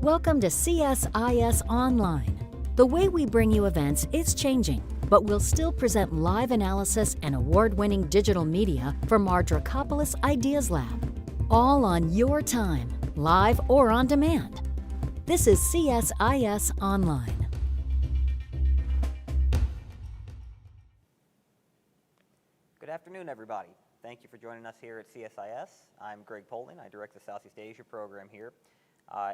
Welcome to CSIS Online. The way we bring you events is changing, but we'll still present live analysis and award-winning digital media from our Dracopolis Ideas Lab. All on your time, live or on demand. This is CSIS Online. Good afternoon, everybody. Thank you for joining us here at CSIS. I'm Greg Poling. I direct the Southeast Asia program here.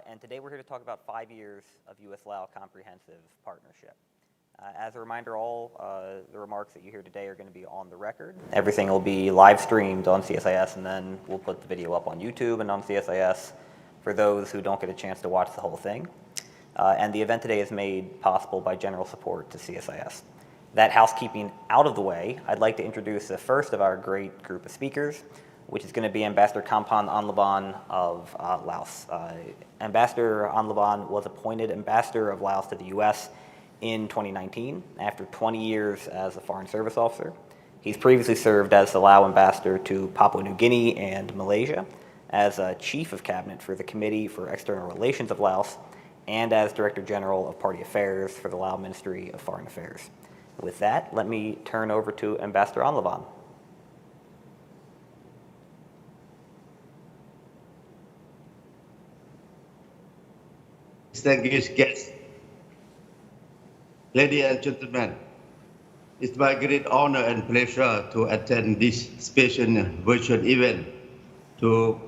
And today we're here to talk about 5 years of U.S Laos Comprehensive Partnership. As a reminder, all the remarks that you hear today are going to be on the record. Everything will be live streamed on CSIS, and then we'll put the video up on YouTube and on CSIS for those who don't get a chance to watch the whole thing. And the event today is made possible by general support to CSIS. That housekeeping out of the way, I'd like to introduce the first of our great group of speakers, which is going to be Ambassador Khamphan Anlavan of Laos. Ambassador Anlavan was appointed Ambassador of Laos to the U.S. in 2019 after 20 years as a Foreign Service officer. He's previously served as the Lao Ambassador to Papua New Guinea and Malaysia, as Chief of Cabinet for the Committee for External Relations of Laos, and as Director General of Party Affairs for the Lao Ministry of Foreign Affairs. With that, let me turn over to Ambassador Anlavan. Distinguished guests, ladies and gentlemen, it's my great honor and pleasure to attend this special virtual event to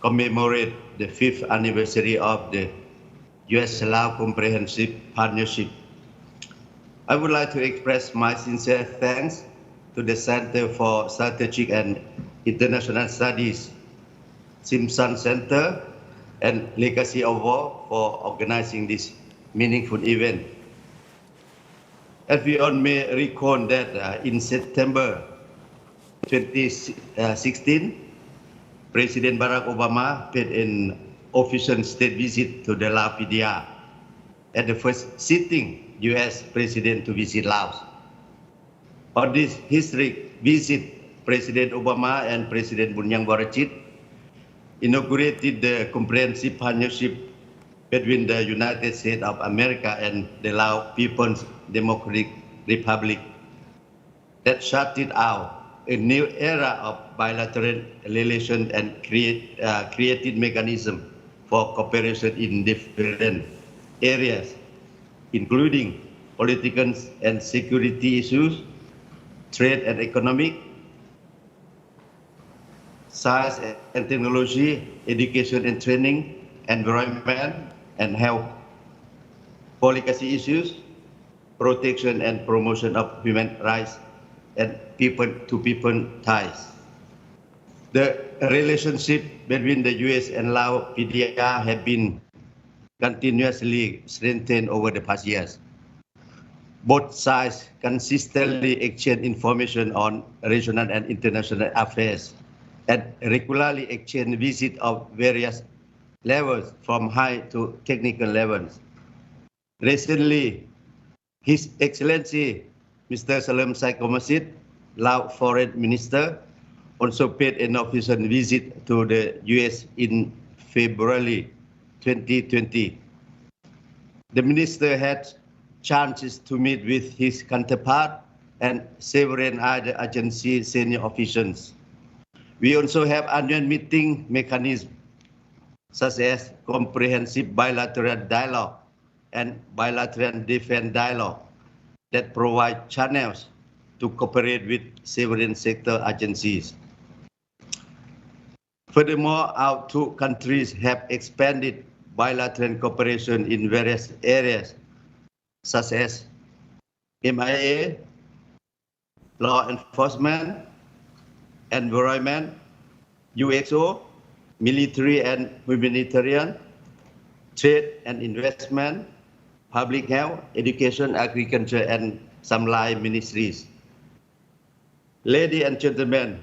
commemorate the 5th anniversary of the U.S Laos Comprehensive Partnership. I would like to express my sincere thanks to the Center for Strategic and International Studies, Stimson Center, and Legacies of War for organizing this meaningful event. As we all may recall that in September 2016, President Barack Obama paid an official state visit to the Lao PDR at the first sitting U.S. President to visit Laos. On this historic visit, President Obama and President Bunyang Vorachit inaugurated the comprehensive partnership between the United States of America and the Lao People's Democratic Republic that started out a new era of bilateral relations and created mechanisms for cooperation in different areas, including political and security issues, trade and economic, science and technology, education and training, environment and health, policy issues, protection and promotion of human rights, and people-to-people ties. The relationship between the U.S. and Lao PDR have been continuously strengthened over the past years. Both sides consistently exchange information on regional and international affairs and regularly exchange visits of various levels from high to technical levels. Recently, His Excellency Mr. Salam Saigomasit, Lao Foreign Minister, also paid an official visit to the U.S. in February 2020. The minister had chances to meet with his counterpart and several other agency senior officials. We also have annual meeting mechanisms such as comprehensive bilateral dialogue and bilateral defense dialogue that provide channels to cooperate with several sector agencies. Furthermore, our two countries have expanded bilateral cooperation in various areas such as MIA, law enforcement, environment, UXO, military and humanitarian, trade and investment, public health, education, agriculture, and some Lao ministries. Ladies and gentlemen,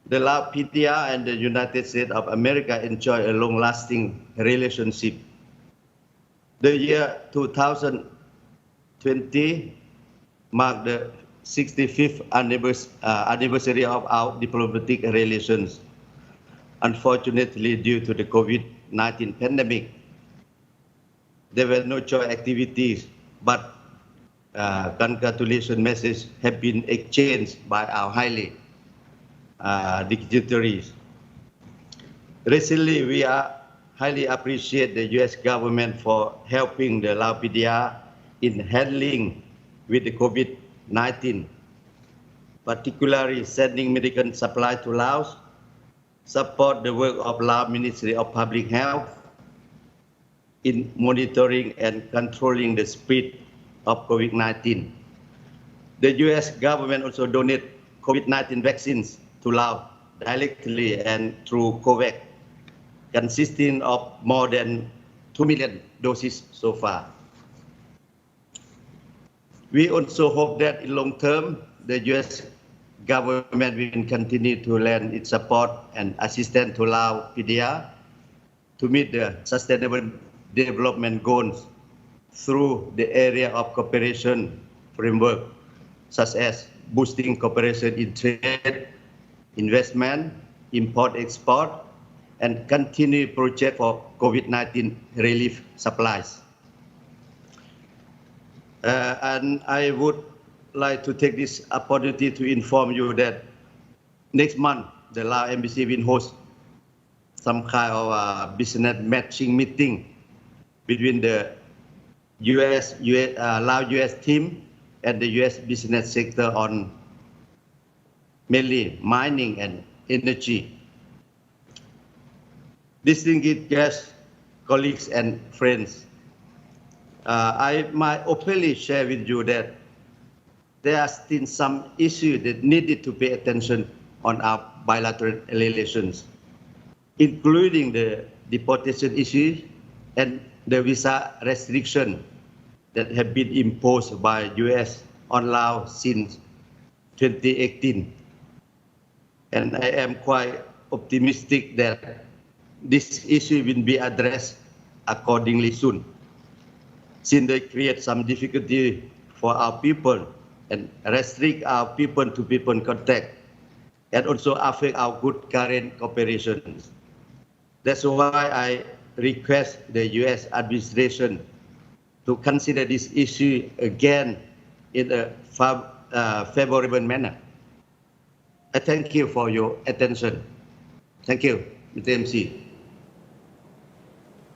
the Lao PDR and the United States of America enjoy a long-lasting relationship. The year 2020 marked the 65th anniversary of our diplomatic relations. Unfortunately, due to the COVID-19 pandemic, there were no joint activities, but congratulation messages have been exchanged by our highly dignitaries. Recently, we highly appreciate the U.S. government for helping the Lao PDR in handling with the COVID-19, particularly sending medical supply to Laos, support the work of Lao Ministry of Public Health in monitoring and controlling the spread of COVID-19. The U.S. government also donated COVID-19 vaccines to Laos directly and through COVAX, consisting of more than 2 million doses so far. We also hope that in long term, the U.S. government will continue to lend its support and assistance to Lao PDR to meet the sustainable development goals through the area of cooperation framework, such as boosting cooperation in trade, investment, import-export, and continued project for COVID-19 relief supplies. And I would like to take this opportunity to inform you that next month, the Lao Embassy will host some kind of a business matching meeting between the Lao-US team and the U.S. business sector on mainly mining and energy. Distinguished guests, colleagues, and friends, I might openly share with you that there are still some issues that needed to pay attention on our bilateral relations, including the deportation issue and the visa restriction that have been imposed by U.S. on Laos since 2018. And I am quite optimistic that this issue will be addressed accordingly soon, since they create some difficulty for our people and restrict our people-to-people contact, and also affect our good current cooperation. That's why I request the U.S. administration to consider this issue again in a favorable manner. I thank you for your attention. Thank you, Mr. MC.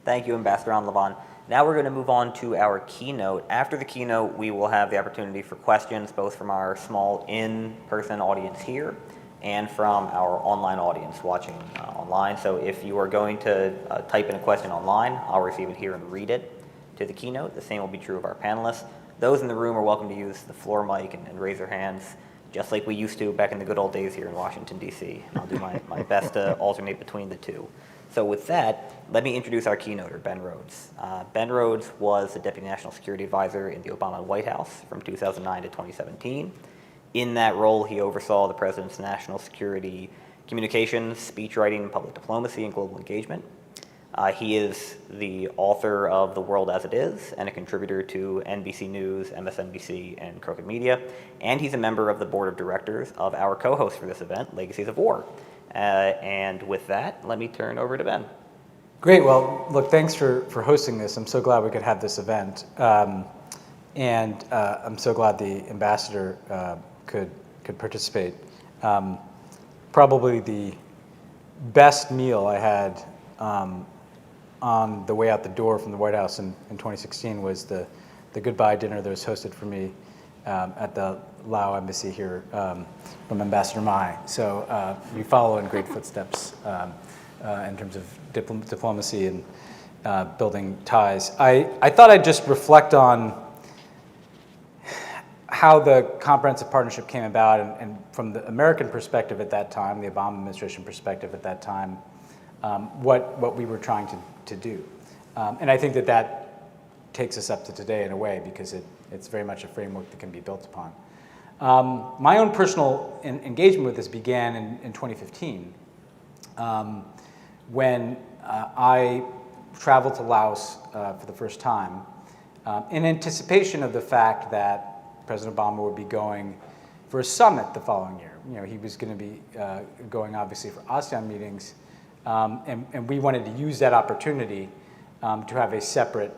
Thank you, Ambassador Anlavan. Now we're going to move on to our keynote. After the keynote, we will have the opportunity for questions, both from our small in-person audience here and from our online audience watching online. So if you are going to type in a question online, I'll receive it here and read it to the keynote. The same will be true of our panelists. Those in the room are welcome to use the floor mic and raise their hands, just like we used to back in the good old days here in Washington, D.C. I'll do my best to alternate between the two. So with that, let me introduce our keynoter, Ben Rhodes. Ben Rhodes was the Deputy National Security Advisor in the Obama White House from 2009 to 2017. In that role, he oversaw the President's national security communications, speechwriting, and public diplomacy and global engagement. He is the author of The World as It Is and a contributor to NBC News, MSNBC, and Crooked Media. And he's a member of the board of directors of our co-host for this event, Legacies of War. And with that, let me turn over to Ben. Great. Well, look, thanks for hosting this. I'm so glad we could have this event. And I'm so glad the ambassador could participate. Probably the best meal I had on the way out the door from the White House in 2016 was the goodbye dinner that was hosted for me at the Lao Embassy here from Ambassador Mai. So we follow in great footsteps in terms of diplomacy and building ties. I thought I'd just reflect on how the Comprehensive Partnership came about and from the American perspective at that time, the Obama administration perspective at that time, what we were trying to do. And I think that takes us up to today in a way because it's very much a framework that can be built upon. My own personal engagement with this began in 2015 when I traveled to Laos for the first time in anticipation of the fact that President Obama would be going for a summit the following year. You know, he was going to be going obviously for ASEAN meetings, and we wanted to use that opportunity to have a separate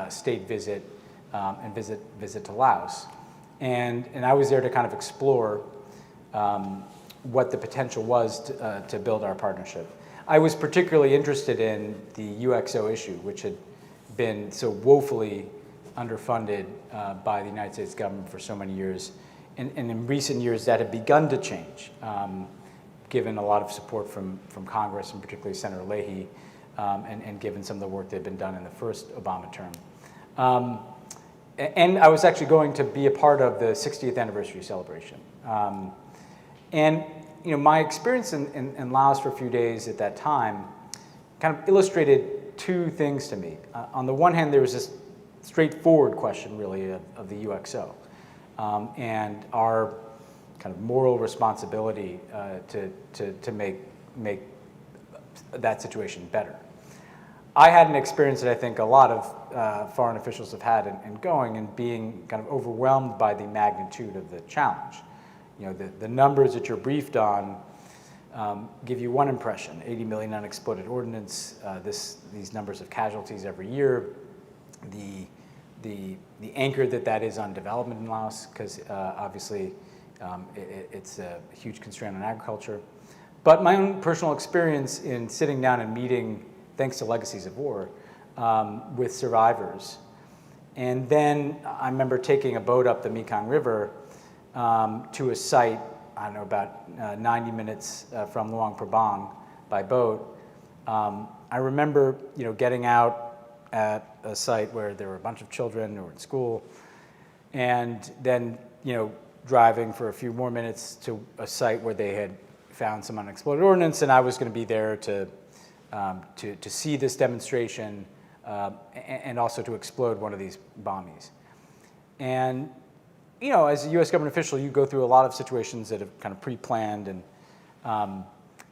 state visit and visit to Laos. And I was there to kind of explore what the potential was to build our partnership. I was particularly interested in the UXO issue, which had been so woefully underfunded by the United States government for so many years. And in recent years, that had begun to change, given a lot of support from Congress, and particularly Senator Leahy, and given some of the work that had been done in the first Obama term. And I was actually going to be a part of the 60th anniversary celebration. And my experience in Laos for a few days at that time kind of illustrated two things to me. On the one hand, there was this straightforward question, really, of the UXO and our kind of moral responsibility to make that situation better. I had an experience that I think a lot of foreign officials have had in going and being kind of overwhelmed by the magnitude of the challenge. The numbers that you're briefed on give you one impression: 80 million unexploded ordnance, these numbers of casualties every year, the anchor that is on development in Laos, because obviously it's a huge constraint on agriculture. But my own personal experience in sitting down and meeting, thanks to Legacies of War, with survivors. And then I remember taking a boat up the Mekong River to a site, I don't know, about 90 minutes from Luang Prabang by boat. I remember, getting out at a site where there were a bunch of children who were in school, and then, driving for a few more minutes to a site where they had found some unexploded ordnance, and I was going to be there to see this demonstration and also to explode one of these bombies. And as a U.S. government official, you go through a lot of situations that have kind of pre-planned, and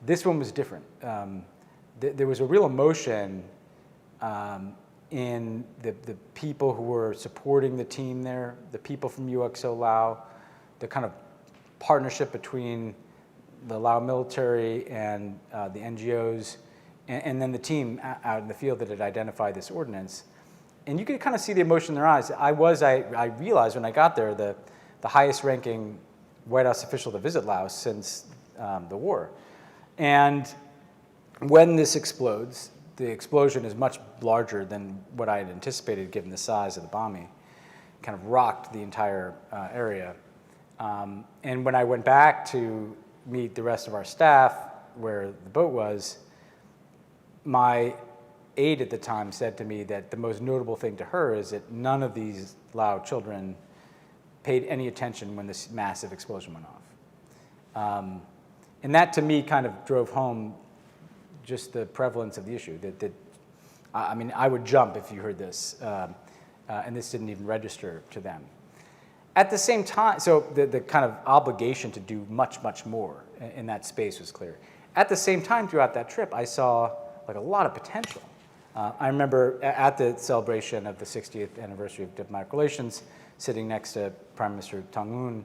this one was different. There was a real emotion in the people who were supporting the team there, the people from UXO Lao, the kind of partnership between the Lao military and the NGOs, and then the team out in the field that had identified this ordinance. And you could kind of see the emotion in their eyes. I realized when I got there, the highest ranking White House official to visit Laos since the war. And when this explodes, the explosion is much larger than what I had anticipated given the size of the bombing. Kind of rocked the entire area. And when I went back to meet the rest of our staff where the boat was, my aide at the time said to me that the most notable thing to her is that none of these Lao children paid any attention when this massive explosion went off. And that to me kind of drove home just the prevalence of the issue. I would jump if you heard this, and this didn't even register to them. At the same time, so the kind of obligation to do much, much more in that space was clear. At the same time, throughout that trip, I saw a lot of potential. I remember at the celebration of the 60th anniversary of diplomatic relations, sitting next to Prime Minister Tong Un,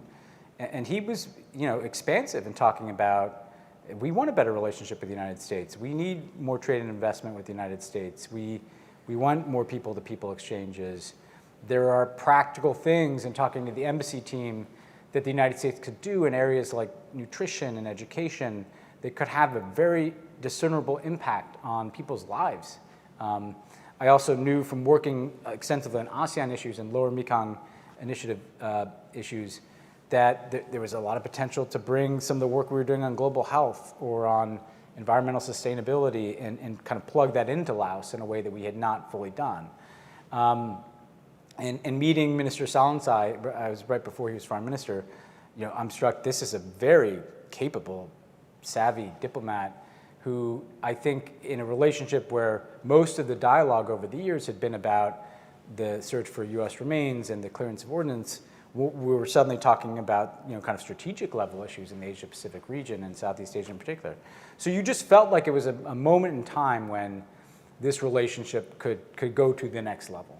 and he was, expansive in talking about, we want a better relationship with the United States. We need more trade and investment with the United States. We want more people-to-people exchanges. There are practical things in talking to the embassy team that the United States could do in areas like nutrition and education that could have a very discernible impact on people's lives. I also knew from working extensively on ASEAN issues and Lower Mekong Initiative issues that there was a lot of potential to bring some of the work we were doing on global health or on environmental sustainability and kind of plug that into Laos in a way that we had not fully done. And meeting Minister Salansai, I was right before he was Foreign Minister, I'm struck this is a very capable, savvy diplomat who I think in a relationship where most of the dialogue over the years had been about the search for U.S. remains and the clearance of ordnance, we were suddenly talking about kind of strategic level issues in the Asia-Pacific region and Southeast Asia in particular. So you just felt like it was a moment in time when this relationship could go to the next level.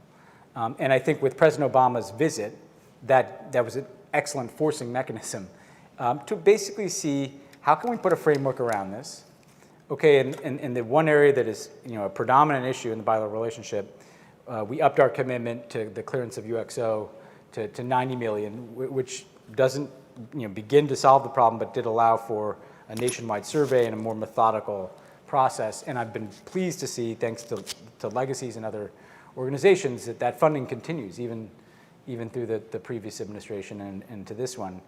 And I think with President Obama's visit, that was an excellent forcing mechanism to basically see how can we put a framework around this. Okay, and the one area that is a predominant issue in the bilateral relationship, we upped our commitment to the clearance of UXO to 90 million, which doesn't begin to solve the problem, but did allow for a nationwide survey and a more methodical process. And I've been pleased to see, thanks to Legacies and other organizations, that funding continues, even through the previous administration and to this one.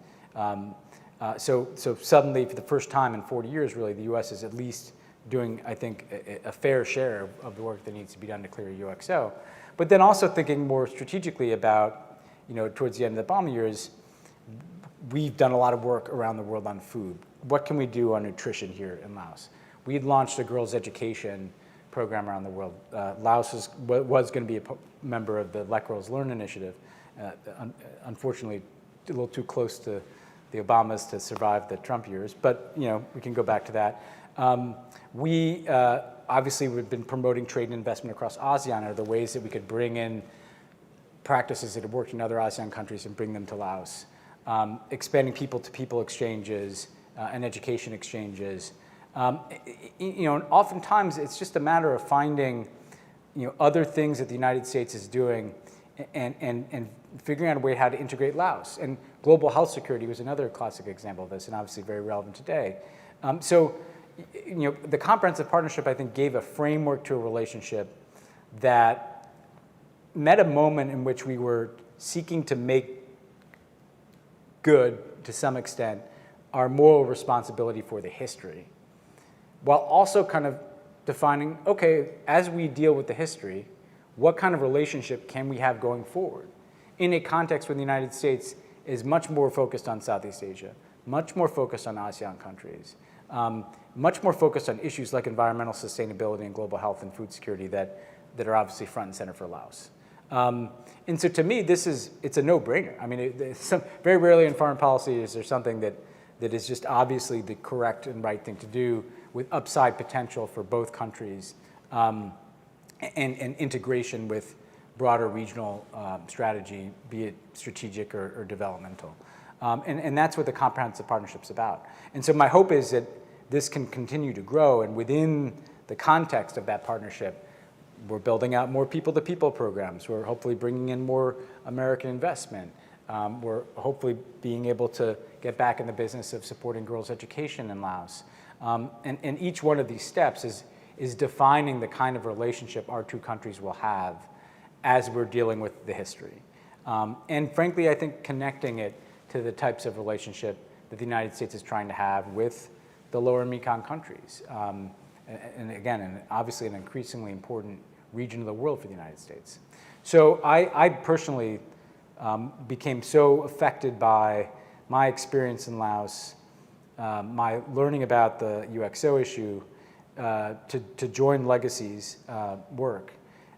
So suddenly, for the first time in 40 years, really, the U.S. is at least doing, I think, a fair share of the work that needs to be done to clear UXO. But then also thinking more strategically about, towards the end of the Obama years, we've done a lot of work around the world on food. What can we do on nutrition here in Laos? We had launched a girls' education program around the world. Laos was going to be a member of the Let Girls Learn initiative. Unfortunately, a little too close to the Obamas to survive the Trump years, but we can go back to that. We obviously we've been promoting trade and investment across ASEAN, are the ways that we could bring in practices that have worked in other ASEAN countries and bring them to Laos. Expanding people-to-people exchanges and education exchanges. Oftentimes it's just a matter of finding, other things that the United States is doing and figuring out a way how to integrate Laos. And global health security was another classic example of this, and obviously very relevant today. The comprehensive partnership, I think, gave a framework to a relationship that met a moment in which we were seeking to make good, to some extent, our moral responsibility for the history, while also kind of defining, okay, as we deal with the history, what kind of relationship can we have going forward in a context where the United States is much more focused on Southeast Asia, much more focused on ASEAN countries, much more focused on issues like environmental sustainability and global health and food security that are obviously front and center for Laos. And so to me, it's a no-brainer. I mean, very rarely in foreign policy is there something that is just obviously the correct and right thing to do with upside potential for both countries and integration with broader regional strategy, be it strategic or developmental. And that's what the comprehensive partnership's about. And so my hope is that this can continue to grow, and within the context of that partnership, we're building out more people-to-people programs. We're hopefully bringing in more American investment. We're hopefully being able to get back in the business of supporting girls' education in Laos. And each one of these steps is defining the kind of relationship our two countries will have as we're dealing with the history. And frankly, I think connecting it to the types of relationship that the United States is trying to have with the lower Mekong countries. And again, obviously an increasingly important region of the world for the United States. So I personally became so affected by my experience in Laos, my learning about the UXO issue, to join Legacies work.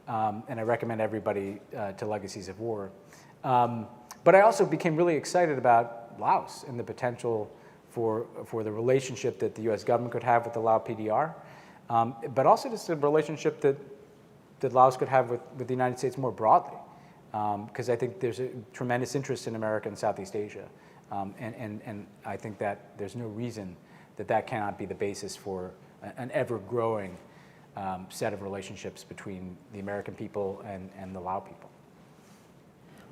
And I recommend everybody to Legacies of War. But I also became really excited about Laos and the potential for the relationship that the U.S. government could have with the Lao PDR, but also just a relationship that Laos could have with the United States more broadly, because I think there's a tremendous interest in America and Southeast Asia, and I think that there's no reason that cannot be the basis for an ever-growing set of relationships between the American people and the Lao people.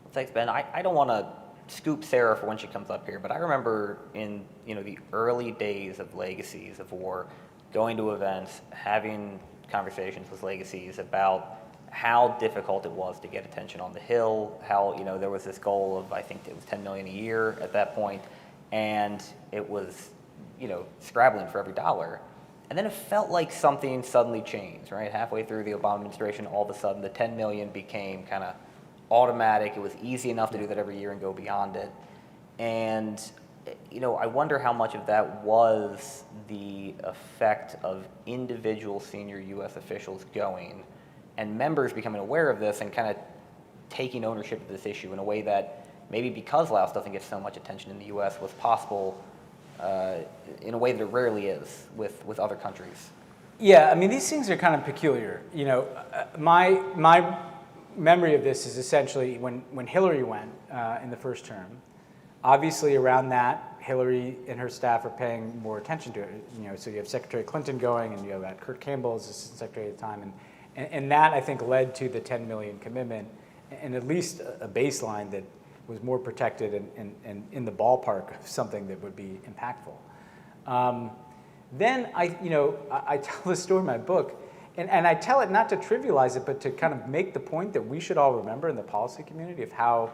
Well, thanks, Ben. I don't want to scoop Sera for when she comes up here, but I remember in the early days of Legacies of War, going to events, having conversations with Legacies about how difficult it was to get attention on the Hill, how there was this goal of, I think it was 10 million a year at that point, and it was scrabbling for every dollar. And then it felt like something suddenly changed, right? Halfway through the Obama administration, all of a sudden the 10 million became kind of automatic. It was easy enough to do that every year and go beyond it. And I wonder how much of that was the effect of individual senior U.S. officials going and members becoming aware of this and kind of taking ownership of this issue in a way that maybe because Laos doesn't get so much attention in the U.S. was possible in a way that it rarely is with other countries. Yeah, I mean, these things are kind of peculiar. My memory of this is essentially when Hillary went in the first term. Obviously, around that, Hillary and her staff are paying more attention to it. So you have Secretary Clinton going, and you have Kurt Campbell as Assistant Secretary at the time, And that, I think, led to the 10 million commitment and at least a baseline that was more protected and in the ballpark of something that would be impactful. Then I tell this story in my book, and I tell it not to trivialize it, but to kind of make the point that we should all remember in the policy community of how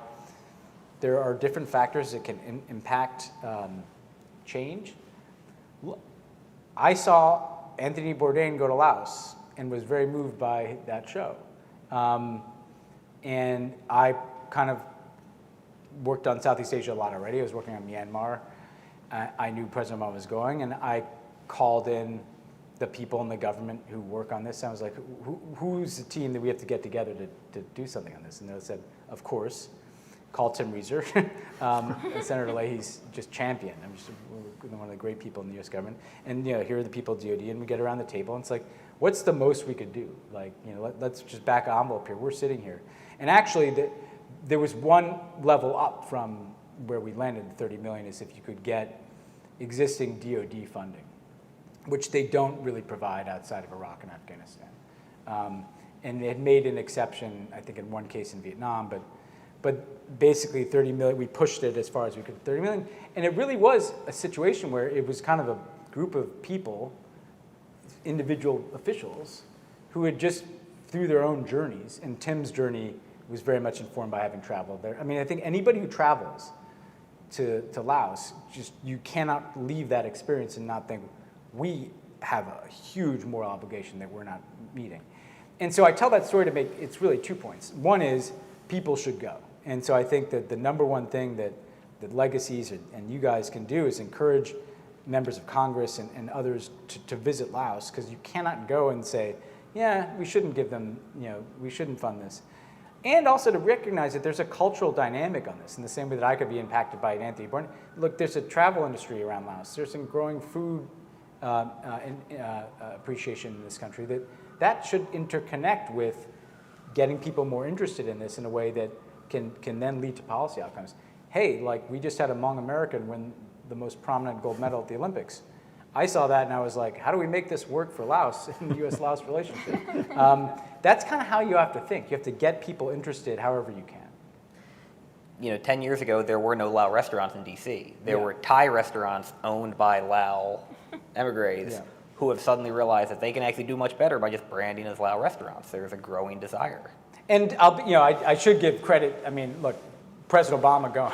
there are different factors that can impact change. I saw Anthony Bourdain go to Laos and was very moved by that show. And I kind of worked on Southeast Asia a lot already. I was working on Myanmar. I knew President Obama was going, and I called in the people in the government who work on this. And I was like, who's the team that we have to get together to do something on this? And they said, of course, call Tim Reeser. Senator Leahy's just champion. I'm just one of the great people in the U.S. government. And here are the people at DOD, and we get around the table, and it's like, what's the most we could do? Like, let's just back an envelope here. We're sitting here. And actually, there was one level up from where we landed, 30 million, is if you could get existing DOD funding, which they don't really provide outside of Iraq and Afghanistan. And they had made an exception, I think, in one case in Vietnam, but basically 30 million, we pushed it as far as we could, 30 million. And it really was a situation where it was kind of a group of people, individual officials, who had just, through their own journeys, and Tim's journey was very much informed by having traveled there. I mean, I think anybody who travels to Laos, just, you cannot leave that experience and not think, we have a huge moral obligation that we're not meeting. And so I tell that story to make, it's really 2 points. One is, people should go. And so I think that the number one thing that Legacies and you guys can do is encourage members of Congress and others to visit Laos, because you cannot go and say, yeah, we shouldn't give them, we shouldn't fund this. And also to recognize that there's a cultural dynamic on this, in the same way that I could be impacted by Anthony Bourdain. Look, there's a travel industry around Laos. There's some growing food appreciation in this country that should interconnect with getting people more interested in this in a way that can then lead to policy outcomes. Hey, like, we just had a Hmong American win the most prominent gold medal at the Olympics. I saw that and I was like, how do we make this work for Laos in the U.S. Laos relationship? That's kind of how you have to think. You have to get people interested however you can. 10 years ago, there were no Lao restaurants in D.C. There were Thai restaurants owned by Lao emigres who have suddenly realized that they can actually do much better by just branding as Lao restaurants. There's a growing desire. And I should give credit. I mean, look, President Obama going.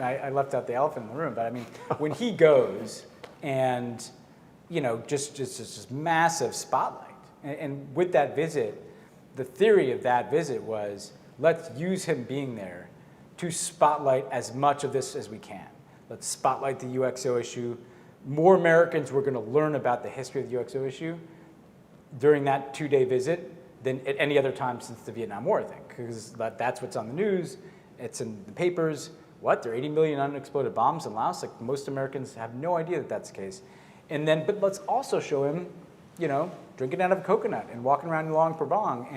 I left out the elephant in the room, but I mean, when he goes and just massive spotlight, and with that visit, the theory of that visit was, let's use him being there to spotlight as much of this as we can. Let's spotlight the UXO issue. More Americans were going to learn about the history of the UXO issue during that 2-day visit than at any other time since the Vietnam War, I think, because that's what's on the news. It's in the papers. What? There are 80 million unexploded bombs in Laos? Like, most Americans have no idea that that's the case. And then, but let's also show him, drinking out of a coconut and walking around Luang Prabang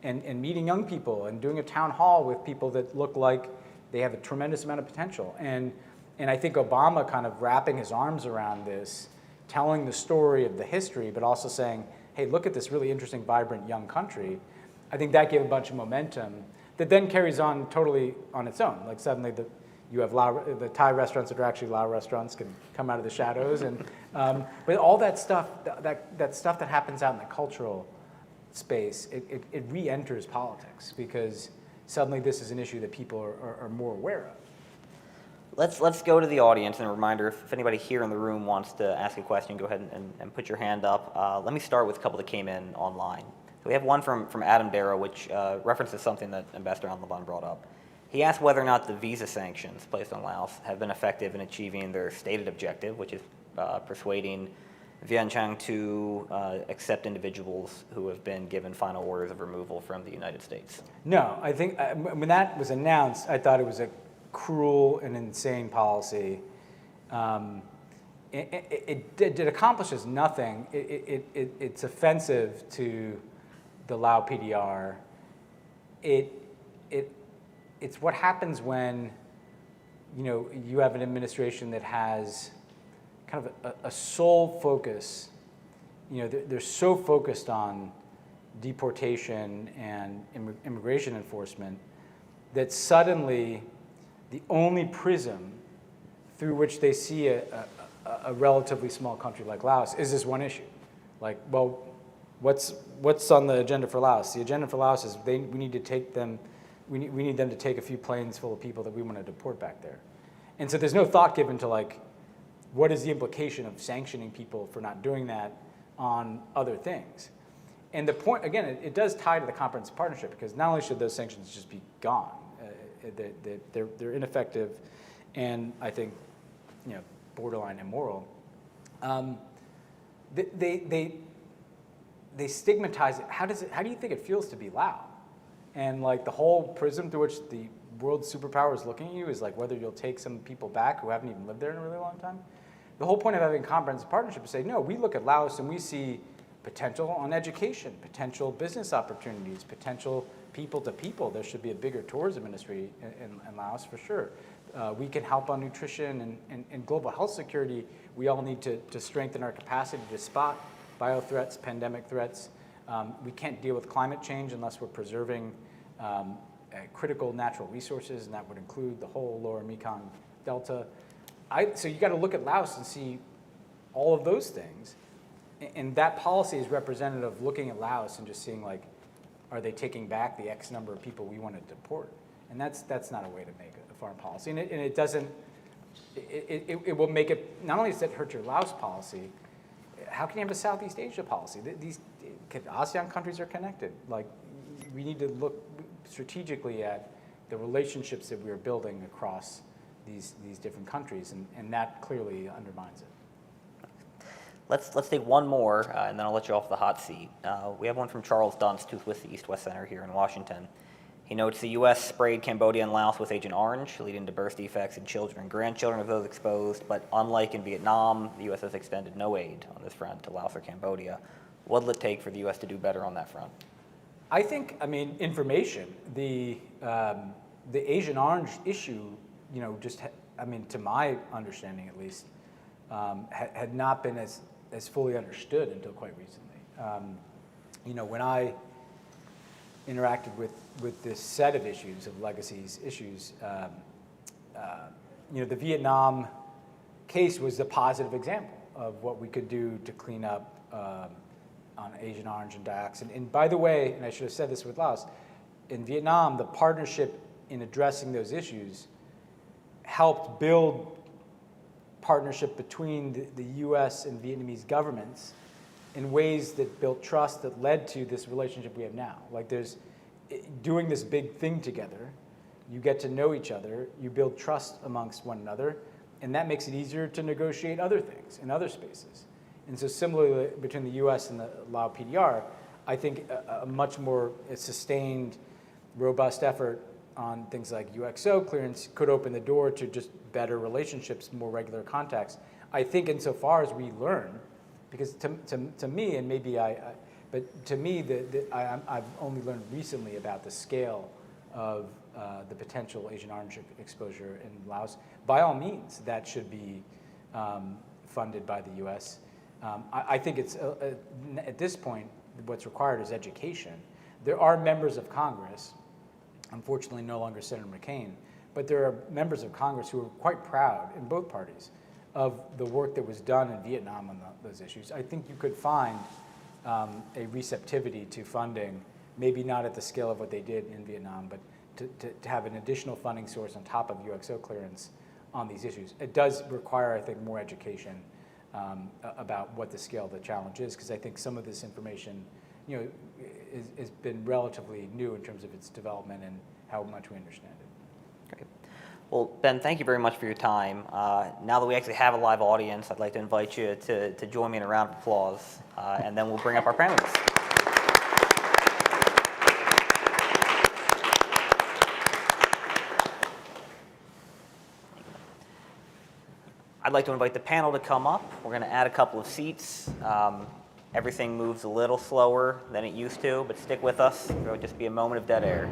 and meeting young people and doing a town hall with people that look like they have a tremendous amount of potential. And I think Obama kind of wrapping his arms around this, telling the story of the history, but also saying, hey, look at this really interesting, vibrant young country. I think that gave a bunch of momentum that then carries on totally on its own. Like, suddenly you have the Thai restaurants that are actually Lao restaurants can come out of the shadows. And but all that stuff, that stuff that happens out in the cultural space, it re-enters politics, because suddenly this is an issue that people are more aware of. Let's go to the audience, and a reminder, if anybody here in the room wants to ask a question, go ahead and put your hand up. Let me start with a couple that came in online. So we have one from Adam Darrow, which references something that Ambassador Anlavan brought up. He asked whether or not the visa sanctions placed on Laos have been effective in achieving their stated objective, which is persuading Vientiane to accept individuals who have been given final orders of removal from the United States. No, I think when that was announced, I thought it was a cruel and insane policy. It accomplishes nothing. It's offensive to the Lao PDR. It's what happens when you have an administration that has kind of a sole focus. They're so focused on deportation and immigration enforcement, that suddenly the only prism through which they see a relatively small country like Laos is this one issue. Like, well, what's on the agenda for Laos? The agenda for Laos is we need them to take a few planes full of people that we want to deport back there. And so there's no thought given to like, what is the implication of sanctioning people for not doing that on other things? And the point, again, it does tie to the comprehensive partnership, because not only should those sanctions just be gone, they're ineffective, and I think, borderline immoral. They stigmatize it. How do you think it feels to be Lao? And like the whole prism through which the world superpower is looking at you is like whether you'll take some people back who haven't even lived there in a really long time. The whole point of having comprehensive partnership is say, no, we look at Laos and we see potential on education, potential business opportunities, potential people to people. There should be a bigger tourism industry in Laos for sure. We can help on nutrition and global health security. We all need to strengthen our capacity to spot bio threats, pandemic threats. We can't deal with climate change unless we're preserving critical natural resources, and that would include the whole lower Mekong Delta. So you got to look at Laos and see all of those things. And that policy is representative of looking at Laos and just seeing, like, are they taking back the X number of people we want to deport? And that's not a way to make a foreign policy. And it doesn't, it will make it, not only does it hurt your Laos policy, how can you have a Southeast Asia policy? These ASEAN countries are connected. Like, we need to look strategically at the relationships that we are building across these different countries, and that clearly undermines it. Let's take one more, and then I'll let you off the hot seat. We have one from Charles Dunst, who's with the East-West Center here in Washington. He notes the U.S. sprayed Cambodia and Laos with Agent Orange, leading to birth defects in children and grandchildren of those exposed, but unlike in Vietnam, the U.S. has extended no aid on this front to Laos or Cambodia. What will it take for the U.S. to do better on that front? I think, information. The Agent Orange issue, to my understanding at least, had not been as fully understood until quite recently. When I interacted with this set of issues, of legacies issues, the Vietnam case was a positive example of what we could do to clean up on Agent Orange and dioxin. And by the way, and I should have said this with Laos, in Vietnam, the partnership in addressing those issues helped build partnership between the U.S. and Vietnamese governments in ways that built trust that led to this relationship we have now. Like, there's doing this big thing together, you get to know each other, you build trust amongst one another, and that makes it easier to negotiate other things in other spaces. And so similarly between the U.S. and the Lao PDR, I think a much more sustained, robust effort on things like UXO clearance could open the door to just better relationships, more regular contacts. I think insofar as we learn, because to me, and maybe but to me, I've only learned recently about the scale of the potential Agent Orange exposure in Laos. By all means, that should be funded by the U.S. I think it's, at this point, what's required is education. There are members of Congress, unfortunately no longer Senator McCain, but there are members of Congress who are quite proud in both parties of the work that was done in Vietnam on those issues. I think you could find a receptivity to funding, maybe not at the scale of what they did in Vietnam, but to have an additional funding source on top of UXO clearance on these issues. It does require, I think, more education about what the scale of the challenge is, because I think some of this information, has been relatively new in terms of its development and how much we understand it. Great. Well, Ben, thank you very much for your time. Now that we actually have a live audience, I'd like to invite you to join me in a round of applause, and then we'll bring up our panelists. I'd like to invite the panel to come up. We're going to add a couple of seats. Everything moves a little slower than it used to, but stick with us. It'll just be a moment of dead air.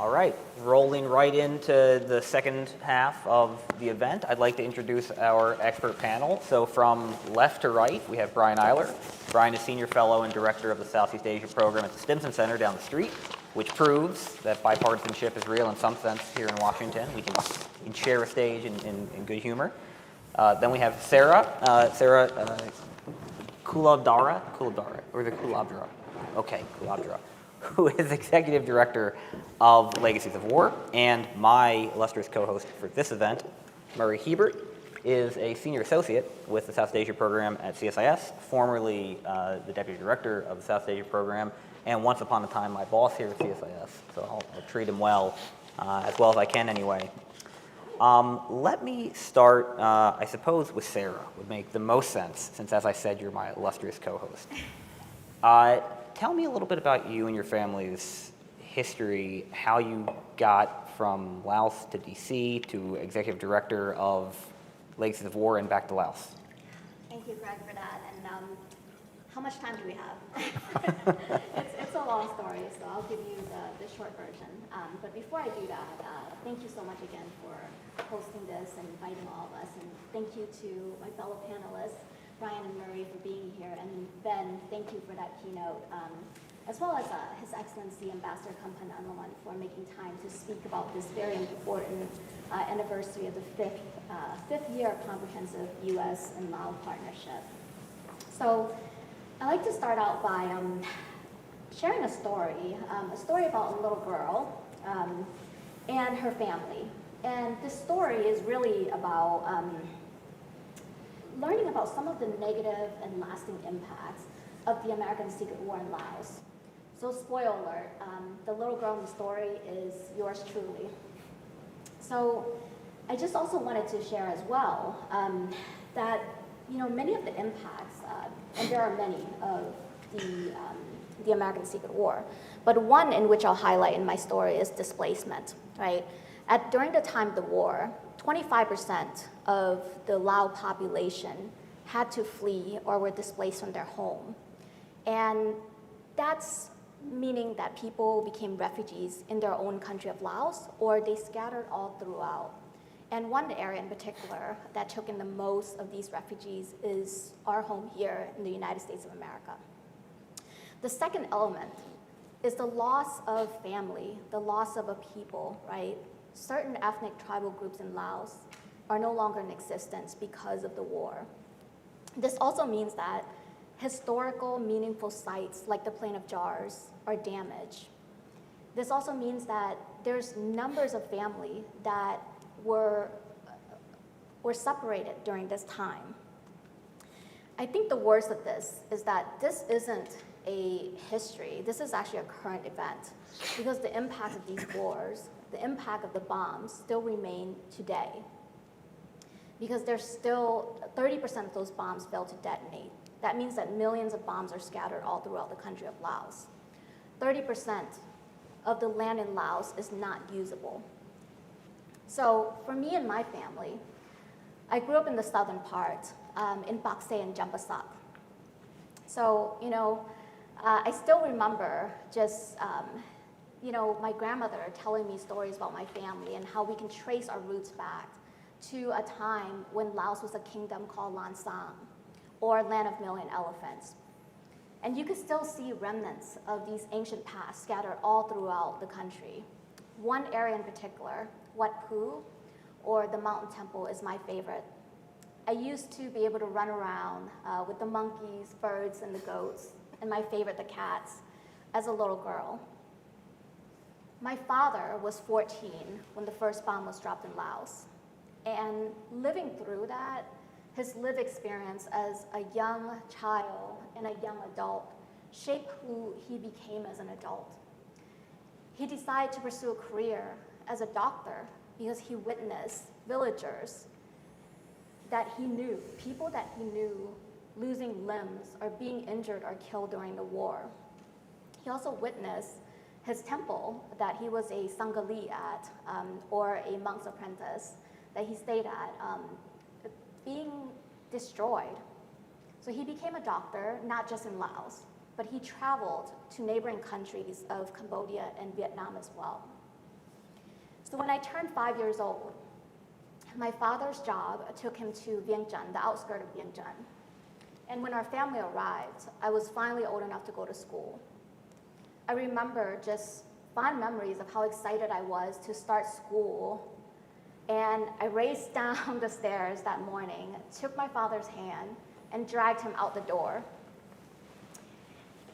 All right, rolling right into the second half of the event, I'd like to introduce our expert panel. So from left to right, we have Brian Eyler. Brian is Senior Fellow and Director of the Southeast Asia Program at the Stimson Center down the street, which proves that bipartisanship is real in some sense here in Washington. We can share a stage in good humor. Then we have Sera Koulabdara, or the Koulabdara? Okay, Koulabdara, who is Executive Director of Legacies of War, and my illustrious co-host for this event, Murray Hiebert, is a Senior Associate with the South Asia Program at CSIS, formerly the Deputy Director of the South Asia Program, and once upon a time my boss here at CSIS, so I'll treat him well as I can anyway. Let me start, I suppose, with Sera, would make the most sense, since, as I said, you're my illustrious co-host. Tell me a little bit about you and your family's history, how you got from Laos to DC to Executive Director of Legacies of War and back to Laos. Thank you, Greg, for that. And how much time do we have? It's a long story, so I'll give you the short version. But before I do that, thank you so much again for hosting this and inviting all of us. And thank you to my fellow panelists, Brian and Murray, for being here. And Ben, thank you for that keynote, as well as His Excellency Ambassador Khamphan Anlavan for making time to speak about this very important anniversary of the fifth year of comprehensive U.S. and Lao partnership. So I'd like to start out by sharing a story about a little girl and her family. And this story is really about learning about some of the negative and lasting impacts of the American Secret War in Laos. So spoiler alert, the little girl in the story is yours truly. So I just also wanted to share as well that many of the impacts, and there are many of the American Secret War, but one in which I'll highlight in my story is displacement, right? During the time of the war, 25% of the Lao population had to flee or were displaced from their home. And that's meaning that people became refugees in their own country of Laos, or they scattered all throughout. And one area in particular that took in the most of these refugees is our home here in the United States of America. The second element is the loss of family, the loss of a people, right? Certain ethnic tribal groups in Laos are no longer in existence because of the war. This also means that historical, meaningful sites like the Plain of Jars are damaged. This also means that there's numbers of family that were separated during this time. I think the worst of this is that this isn't a history. This is actually a current event, because the impact of these wars, the impact of the bombs still remain today. Because there's still 30% of those bombs fail to detonate. That means that millions of bombs are scattered all throughout the country of Laos. 30% of the land in Laos is not usable. So for me and my family, I grew up in the southern part, in Bakse and Jampasak. So, I still remember just, my grandmother telling me stories about my family and how we can trace our roots back to a time when Laos was a kingdom called Lan Sang, or Land of Million Elephants. And you can still see remnants of these ancient paths scattered all throughout the country. One area in particular, Wat Pu, or the mountain temple, is my favorite. I used to be able to run around with the monkeys, birds, and the goats, and my favorite, the cats, as a little girl. My father was 14 when the first bomb was dropped in Laos. And living through that, his lived experience as a young child and a young adult shaped who he became as an adult. He decided to pursue a career as a doctor because he witnessed villagers that he knew, people that he knew, losing limbs or being injured or killed during the war. He also witnessed his temple that he was a Sangali at, or a monk's apprentice that he stayed at, being destroyed. So he became a doctor, not just in Laos, but he traveled to neighboring countries of Cambodia and Vietnam as well. So when I turned 5 years old, my father's job took him to Vientiane, the outskirts of Vientiane. And when our family arrived, I was finally old enough to go to school. I remember just fond memories of how excited I was to start school. And I raced down the stairs that morning, took my father's hand, and dragged him out the door.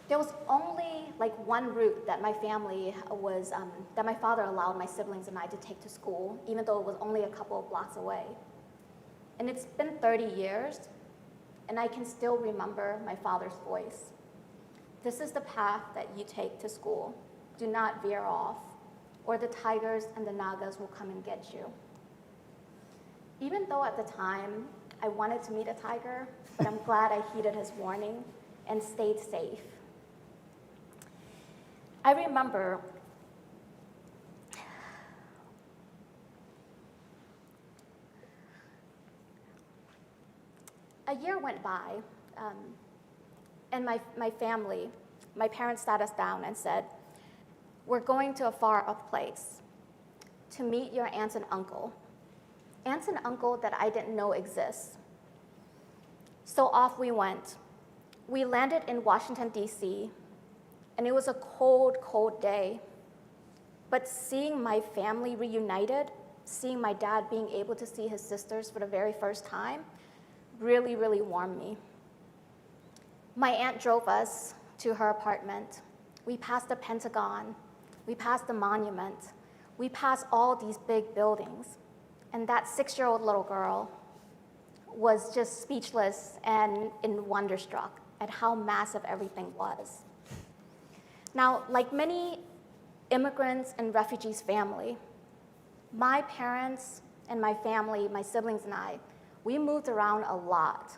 There was only like one route that my family was, that my father allowed my siblings and I to take to school, even though it was only a couple of blocks away. And it's been 30 years, and I can still remember my father's voice. This is the path that you take to school. Do not veer off, or the tigers and the nagas will come and get you. Even though at the time I wanted to meet a tiger, but I'm glad I heeded his warning and stayed safe. I remember a year went by, and my family, my parents sat us down and said, we're going to a far-off place to meet your aunts and uncle that I didn't know exists. So off we went. We landed in Washington, D.C., and it was a cold, cold day. But seeing my family reunited, seeing my dad being able to see his sisters for the very first time, really, really warmed me. My aunt drove us to her apartment. We passed the Pentagon. We passed the monument. We passed all these big buildings. And that 6-year-old little girl was just speechless and wonderstruck at how massive everything was. Now, like many immigrants and refugees' family, my parents and my family, my siblings and I, we moved around a lot.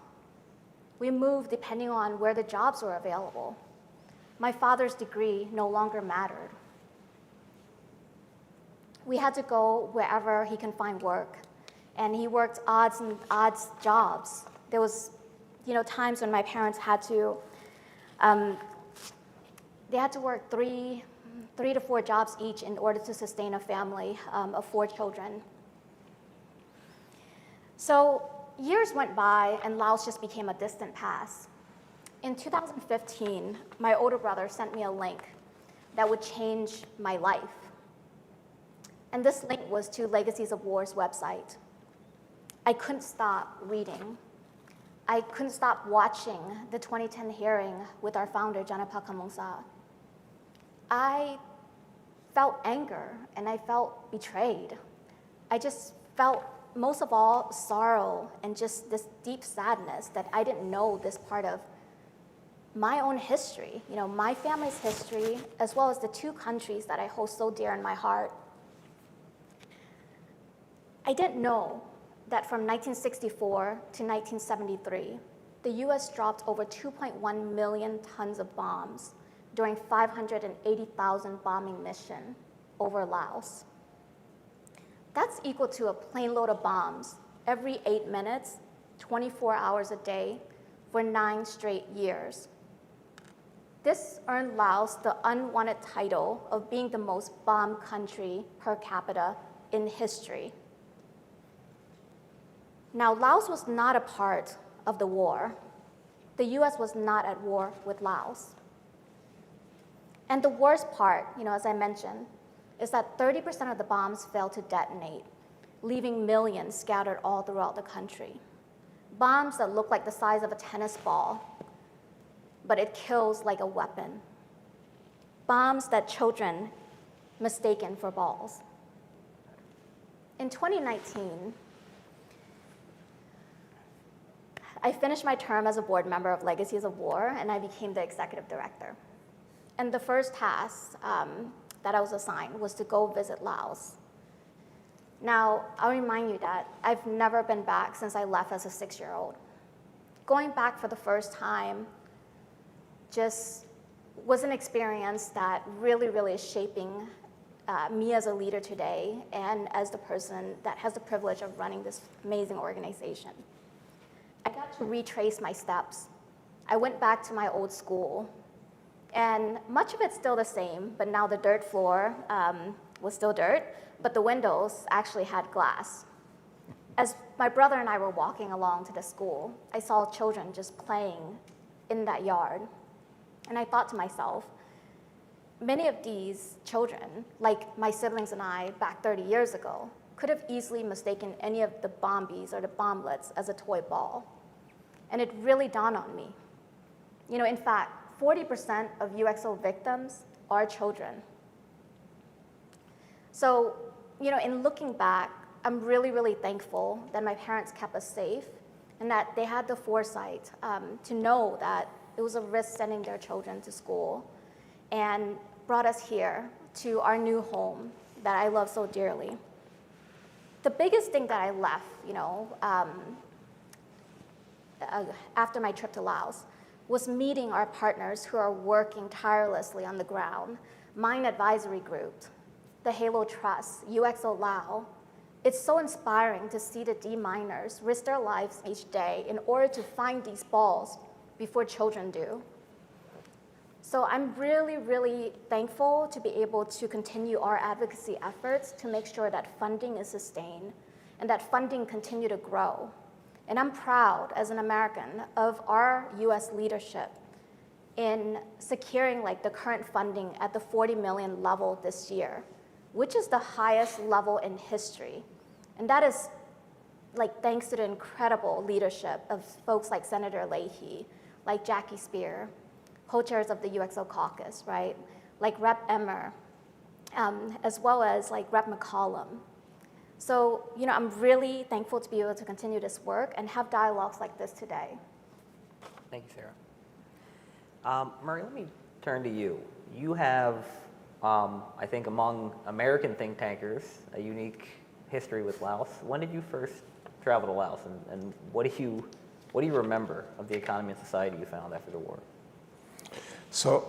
We moved depending on where the jobs were available. My father's degree no longer mattered. We had to go wherever he can find work, and he worked odds and odds jobs. There was, times when my parents had to, they had to work three to four jobs each in order to sustain a family of 4 children. So years went by, and Laos just became a distant past. In 2015, my older brother sent me a link that would change my life. And this link was to Legacies of War's website. I couldn't stop reading. I couldn't stop watching the 2010 hearing with our founder, Janapa Kamongsa. I felt anger, and I felt betrayed. I just felt, most of all, sorrow and just this deep sadness that I didn't know this part of my own history, my family's history, as well as the 2 countries that I hold so dear in my heart. I didn't know that from 1964 to 1973, the U.S. dropped over 2.1 million tons of bombs during 580,000 bombing mission over Laos. That's equal to a plane load of bombs every 8 minutes, 24 hours a day, for 9 straight years. This earned Laos the unwanted title of being the most bombed country per capita in history. Now, Laos was not a part of the war. The U.S. was not at war with Laos. And the worst part, as I mentioned, is that 30% of the bombs failed to detonate, leaving millions scattered all throughout the country. Bombs that look like the size of a tennis ball, but it kills like a weapon. Bombs that children mistaken for balls. In 2019, I finished my term as a board member of Legacies of War, and I became the executive director. And the first task that I was assigned was to go visit Laos. Now, I'll remind you that I've never been back since I left as a 6-year-old. Going back for the first time just was an experience that really, really is shaping me as a leader today and as the person that has the privilege of running this amazing organization. I got to retrace my steps. I went back to my old school, and much of it's still the same, but now the dirt floor was still dirt, but the windows actually had glass. As my brother and I were walking along to the school, I saw children just playing in that yard. And I thought to myself, many of these children, like my siblings and I back 30 years ago, could have easily mistaken any of the bombies or the bomblets as a toy ball. And it really dawned on me. You know, in fact, 40% of UXO victims are children. So, you know, in looking back, I'm really, really thankful that my parents kept us safe and that they had the foresight to know that it was a risk sending their children to school and brought us here to our new home that I love so dearly. The biggest thing that I left, you know, after my trip to Laos was meeting our partners who are working tirelessly on the ground, Mine Advisory Group, the Halo Trust, UXO Lao. It's so inspiring to see the deminers risk their lives each day in order to find these balls before children do. So I'm really, really thankful to be able to continue our advocacy efforts to make sure that funding is sustained and that funding continue to grow. And I'm proud as an American of our US leadership in securing like the current funding at the 40 million level this year, which is the highest level in history. And that is like thanks to the incredible leadership of folks like Senator Leahy, like Jackie Spear, co-chairs of the UXO caucus, right? Like Rep. Emmer, as well as like Rep. McCollum. So, you know, I'm really thankful to be able to continue this work and have dialogues like this today. Thank you, Sera. Murray, let me turn to you. You have, I think, among American think tankers, a unique history with Laos. When did you first travel to Laos, and what do you remember of the economy and society you found after the war? So,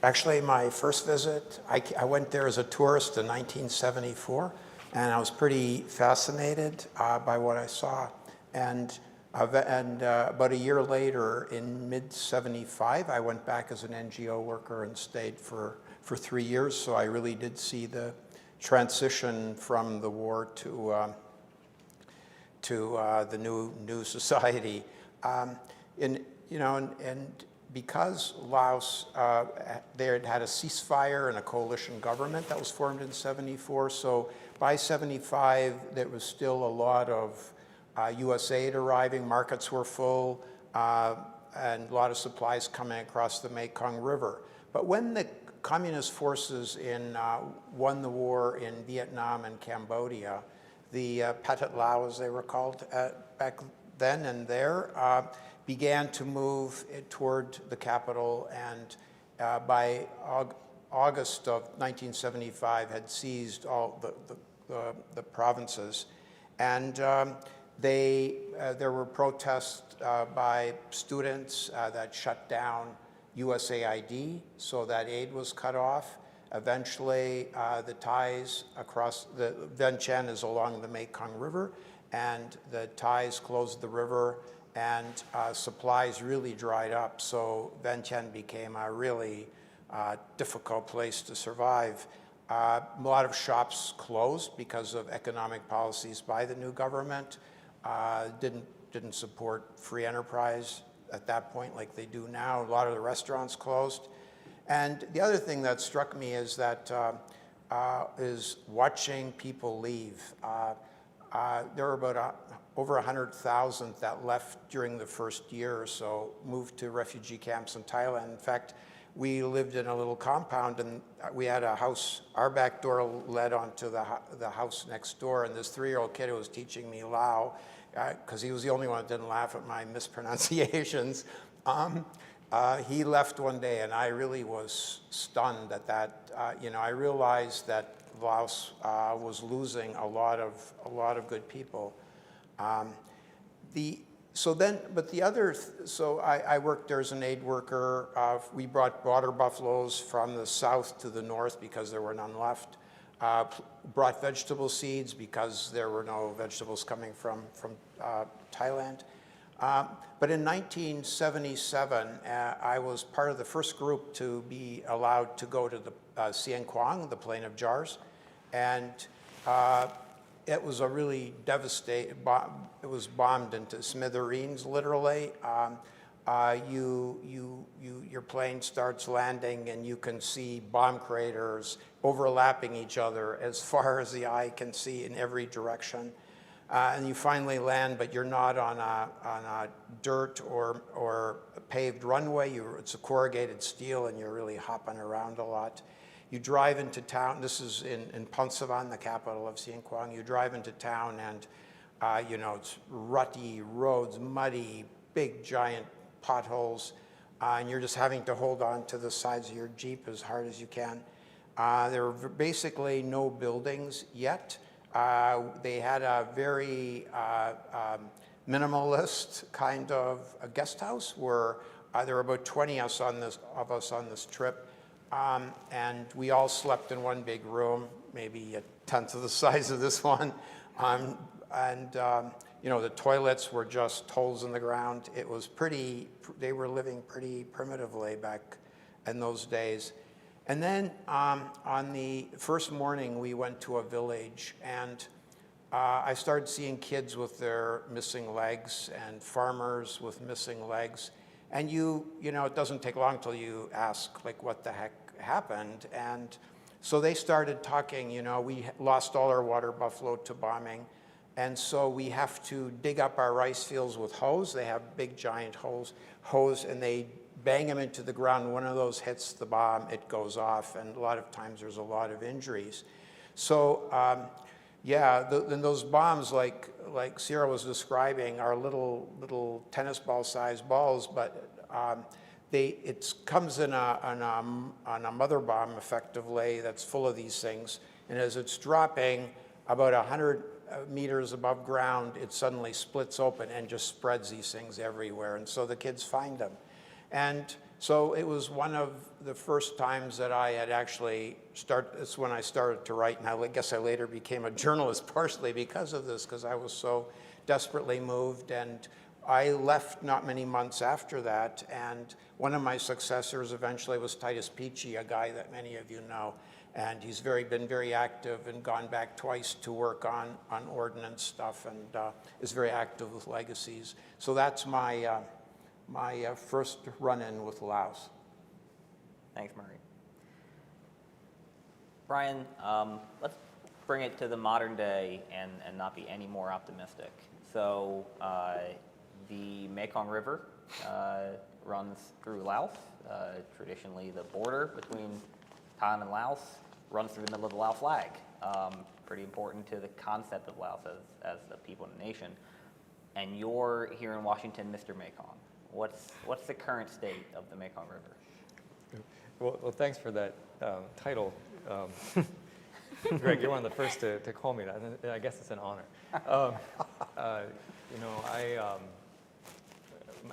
actually, my first visit, I went there as a tourist in 1974, and I was pretty fascinated by what I saw. And about a year later, in mid-75, I went back as an NGO worker and stayed for 3 years. So I really did see the transition from the war to the new society. And because Laos, they had a ceasefire and a coalition government that was formed in 74, so by 75, there was still a lot of US aid arriving, markets were full, and a lot of supplies coming across the Mekong River. But when the communist forces won the war in Vietnam and Cambodia, the Pathet Lao, as they were called back then and there, began to move toward the capital, and by August of 1975 had seized all the provinces. And there were protests by students that shut down USAID, so that aid was cut off. Eventually, the ties across Vientiane is along the Mekong River, and the ties closed the river, and supplies really dried up. So Vientiane became a really difficult place to survive. A lot of shops closed because of economic policies by the new government. Didn't support free enterprise at that point like they do now. A lot of the restaurants closed. And the other thing that struck me is that is watching people leave. There were about over 100,000 that left during the first year or so, moved to refugee camps in Thailand. In fact, we lived in a little compound, and we had a house. Our back door led onto the house next door, and this 3-year-old kid who was teaching me Lao, because he was the only one that didn't laugh at my mispronunciations. He left one day, and I really was stunned at that. I realized that Laos was losing a lot of good people. I worked there as an aid worker. We brought water buffaloes from the south to the north because there were none left. Brought vegetable seeds because there were no vegetables coming from Thailand. But in 1977, I was part of the first group to be allowed to go to the Sien Quang, the Plain of Jars. And it was a really devastating, it was bombed into smithereens, literally. Your plane starts landing and you can see bomb craters overlapping each other as far as the eye can see in every direction. And you finally land, but you're not on a dirt or a paved runway. It's a corrugated steel and you're really hopping around a lot. You drive into town. This is in Phonsavan, the capital of Xian Kuang. You drive into town and it's rutty roads, muddy, big giant potholes, and you're just having to hold on to the sides of your Jeep as hard as you can. There were basically no buildings yet. They had a very minimalist kind of a guest house where there were about 20 of us on this trip. And we all slept in one big room, maybe a tenth of the size of this one. The toilets were just holes in the ground. It was they were living pretty primitively back in those days. And then on the first morning, we went to a village, and I started seeing kids with their missing legs and farmers with missing legs. And it doesn't take long till you ask, like, what the heck happened? And so they started talking, we lost all our water buffalo to bombing. And so we have to dig up our rice fields with hoes. They have big giant hoes, and they bang them into the ground. One of those hits the bomb, it goes off, and a lot of times there's a lot of injuries. So and those bombs, like Sera was describing, are little tennis ball sized balls, but it comes on a mother bomb, effectively, that's full of these things. And as it's dropping about 100 meters above ground, it suddenly splits open and just spreads these things everywhere. And so the kids find them. And so it was one of the first times that I had actually it's when I started to write. And I guess I later became a journalist partially because of this, because I was so desperately moved. And I left not many months after that, and one of my successors eventually was Titus Peachy, a guy that many of you know, and he's been very active and gone back twice to work on ordnance stuff, and is very active with Legacies. So that's my first run-in with Laos. Thanks, Murray. Brian, let's bring it to the modern day and not be any more optimistic. So the Mekong River runs through Laos. Traditionally, the border between Thailand and Laos runs through the middle of the Lao flag. Pretty important to the concept of Laos as the people in the nation. And you're here in Washington, Mr. Mekong. What's the current state of the Mekong River? Well, thanks for that title. Greg, you're one of the first to call me that. I guess it's an honor.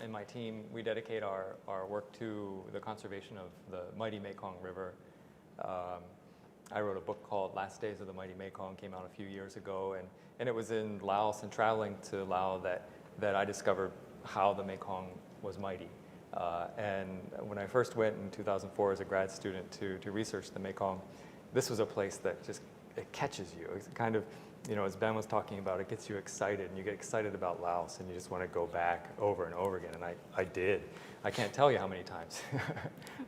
In my team, we dedicate our work to the conservation of the mighty Mekong River. I wrote a book called Last Days of the Mighty Mekong, came out a few years ago, and it was in Laos and traveling to Laos that I discovered how the Mekong was mighty. And when I first went in 2004 as a grad student to research the Mekong, this was a place that just, it catches you. It's kind of, as Ben was talking about, it gets you excited, and you get excited about Laos, and you just want to go back over and over again, and I did. I can't tell you how many times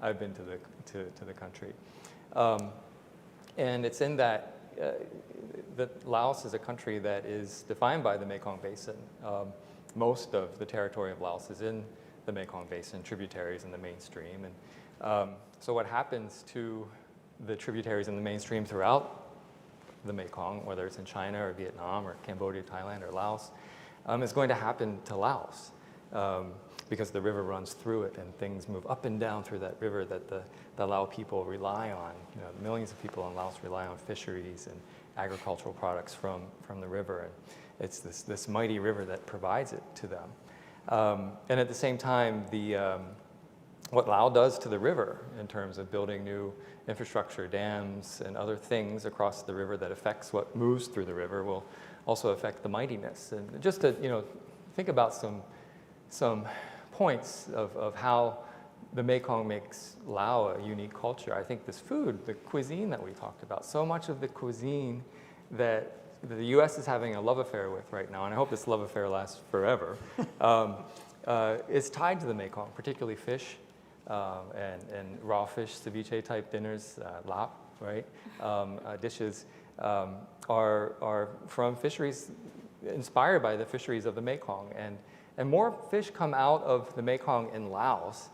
I've been to the country. And it's in that Laos is a country that is defined by the Mekong Basin. Most of the territory of Laos is in the Mekong Basin, tributaries in the mainstream. And so what happens to the tributaries in the mainstream throughout the Mekong, whether it's in China or Vietnam or Cambodia, Thailand, or Laos, is going to happen to Laos because the river runs through it and things move up and down through that river that the Lao people rely on. Millions of people in Laos rely on fisheries and agricultural products from the river. And it's this mighty river that provides it to them. And at the same time, what Laos does to the river in terms of building new infrastructure, dams, and other things across the river that affects what moves through the river will also affect the mightiness. And just to think about some points of how the Mekong makes Lao a unique culture. I think this food, the cuisine that we talked about, so much of the cuisine that the U.S. is having a love affair with right now, and I hope this love affair lasts forever, is tied to the Mekong, particularly fish and raw fish, ceviche type dinners, lap, right? Dishes are from fisheries inspired by the fisheries of the Mekong. And more fish come out of the Mekong in Laos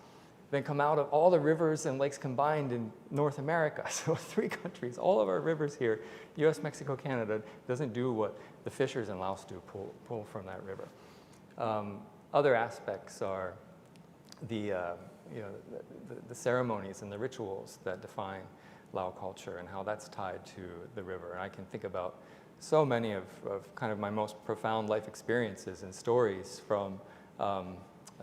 than come out of all the rivers and lakes combined in North America. So 3 countries, all of our rivers here, US, Mexico, Canada, doesn't do what the fishers in Laos do, pull from that river. Other aspects are the ceremonies and the rituals that define Lao culture and how that's tied to the river. And I can think about so many of kind of my most profound life experiences and stories from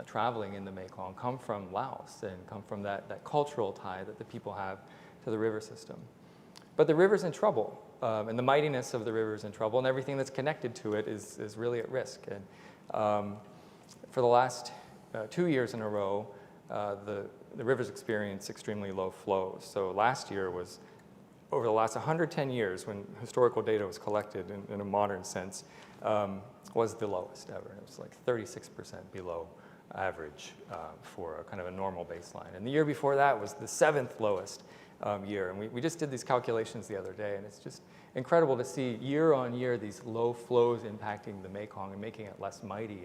traveling in the Mekong come from Laos and come from that cultural tie that the people have to the river system. But the river's in trouble, and the mightiness of the river's in trouble, and everything that's connected to it is really at risk. And for the last 2 years in a row, the rivers experience extremely low flows. So last year was, over the last 110 years, when historical data was collected in a modern sense, was the lowest ever. It was like 36% below average for a kind of a normal baseline. And the year before that was the 7th lowest year. And we just did these calculations the other day, and it's just incredible to see year on year these low flows impacting the Mekong and making it less mighty,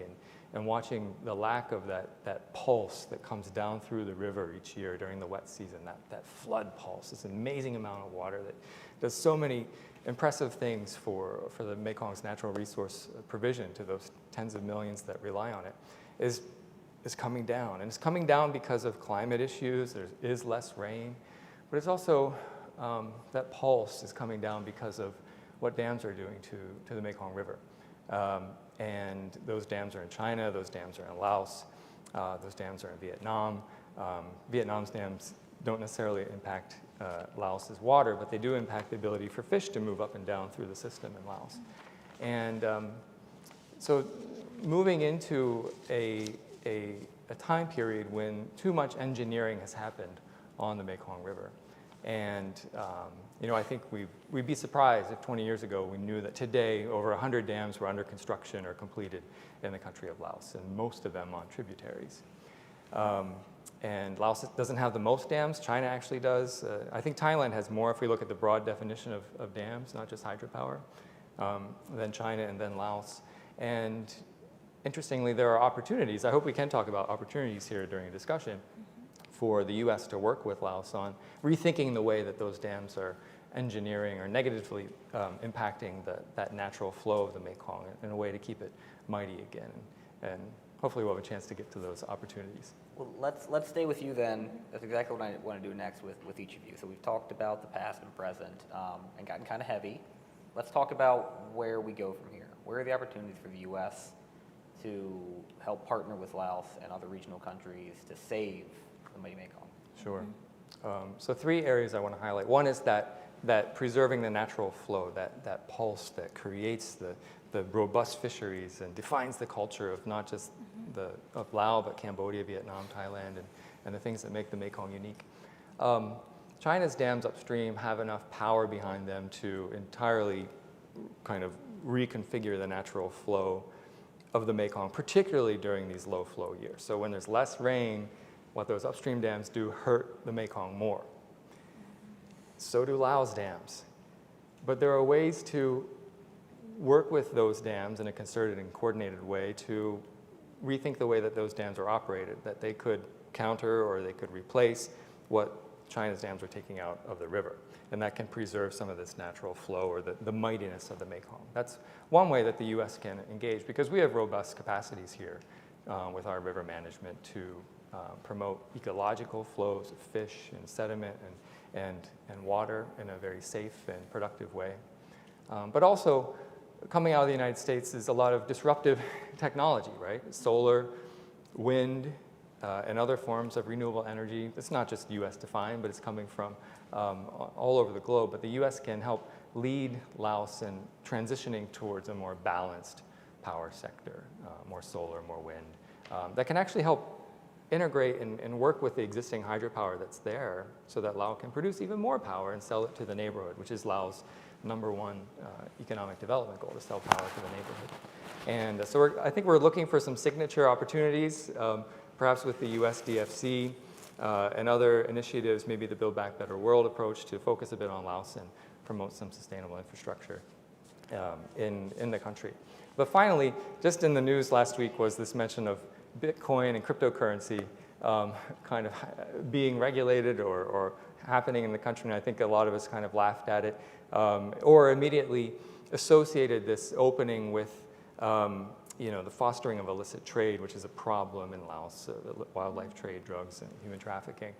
and watching the lack of that pulse that comes down through the river each year during the wet season, that flood pulse, this amazing amount of water that does so many impressive things for the Mekong's natural resource provision to those tens of millions that rely on it, is coming down. And it's coming down because of climate issues. There is less rain, but it's also that pulse is coming down because of what dams are doing to the Mekong River. And those dams are in China, those dams are in Laos, those dams are in Vietnam. Vietnam's dams don't necessarily impact Laos's water, but they do impact the ability for fish to move up and down through the system in Laos. And so moving into a time period when too much engineering has happened on the Mekong River. And I think we'd be surprised if 20 years ago we knew that today over 100 dams were under construction or completed in the country of Laos, and most of them on tributaries. And Laos doesn't have the most dams. China actually does. I think Thailand has more if we look at the broad definition of dams, not just hydropower, than China and then Laos. And interestingly, there are opportunities. I hope we can talk about opportunities here during a discussion for the U.S. to work with Laos on rethinking the way that those dams are engineering or negatively impacting that natural flow of the Mekong in a way to keep it mighty again. And hopefully we'll have a chance to get to those opportunities. Well, let's stay with you then. That's exactly what I want to do next with each of you. So we've talked about the past and present and gotten kind of heavy. Let's talk about where we go from here. Where are the opportunities for the U.S. to help partner with Laos and other regional countries to save the mighty Mekong? Sure. So 3 areas I want to highlight. One is that preserving the natural flow, that pulse that creates the robust fisheries and defines the culture of not just of Laos, but Cambodia, Vietnam, Thailand, and the things that make the Mekong unique. China's dams upstream have enough power behind them to entirely kind of reconfigure the natural flow of the Mekong, particularly during these low flow years. So when there's less rain, what those upstream dams do hurt the Mekong more. So do Laos dams. But there are ways to work with those dams in a concerted and coordinated way to rethink the way that those dams are operated, that they could counter or they could replace what China's dams are taking out of the river. And that can preserve some of this natural flow or the mightiness of the Mekong. That's one way that the U.S. can engage, because we have robust capacities here with our river management to promote ecological flows of fish and sediment and water in a very safe and productive way. But also, coming out of the United States is a lot of disruptive technology, right? Solar, wind, and other forms of renewable energy. It's not just U.S. defined, but it's coming from all over the globe. But the U.S. can help lead Laos in transitioning towards a more balanced power sector, more solar, more wind, that can actually help integrate and work with the existing hydropower that's there so that Laos can produce even more power and sell it to the neighborhood, which is Laos' #1 economic development goal, to sell power to the neighborhood. And so I think we're looking for some signature opportunities, perhaps with the U.S. DFC and other initiatives, maybe the Build Back Better World approach, to focus a bit on Laos and promote some sustainable infrastructure in the country. But finally, just in the news last week was this mention of Bitcoin and cryptocurrency kind of being regulated or happening in the country, and I think a lot of us kind of laughed at it, or immediately associated this opening with the fostering of illicit trade, which is a problem in Laos, wildlife trade, drugs, and human trafficking.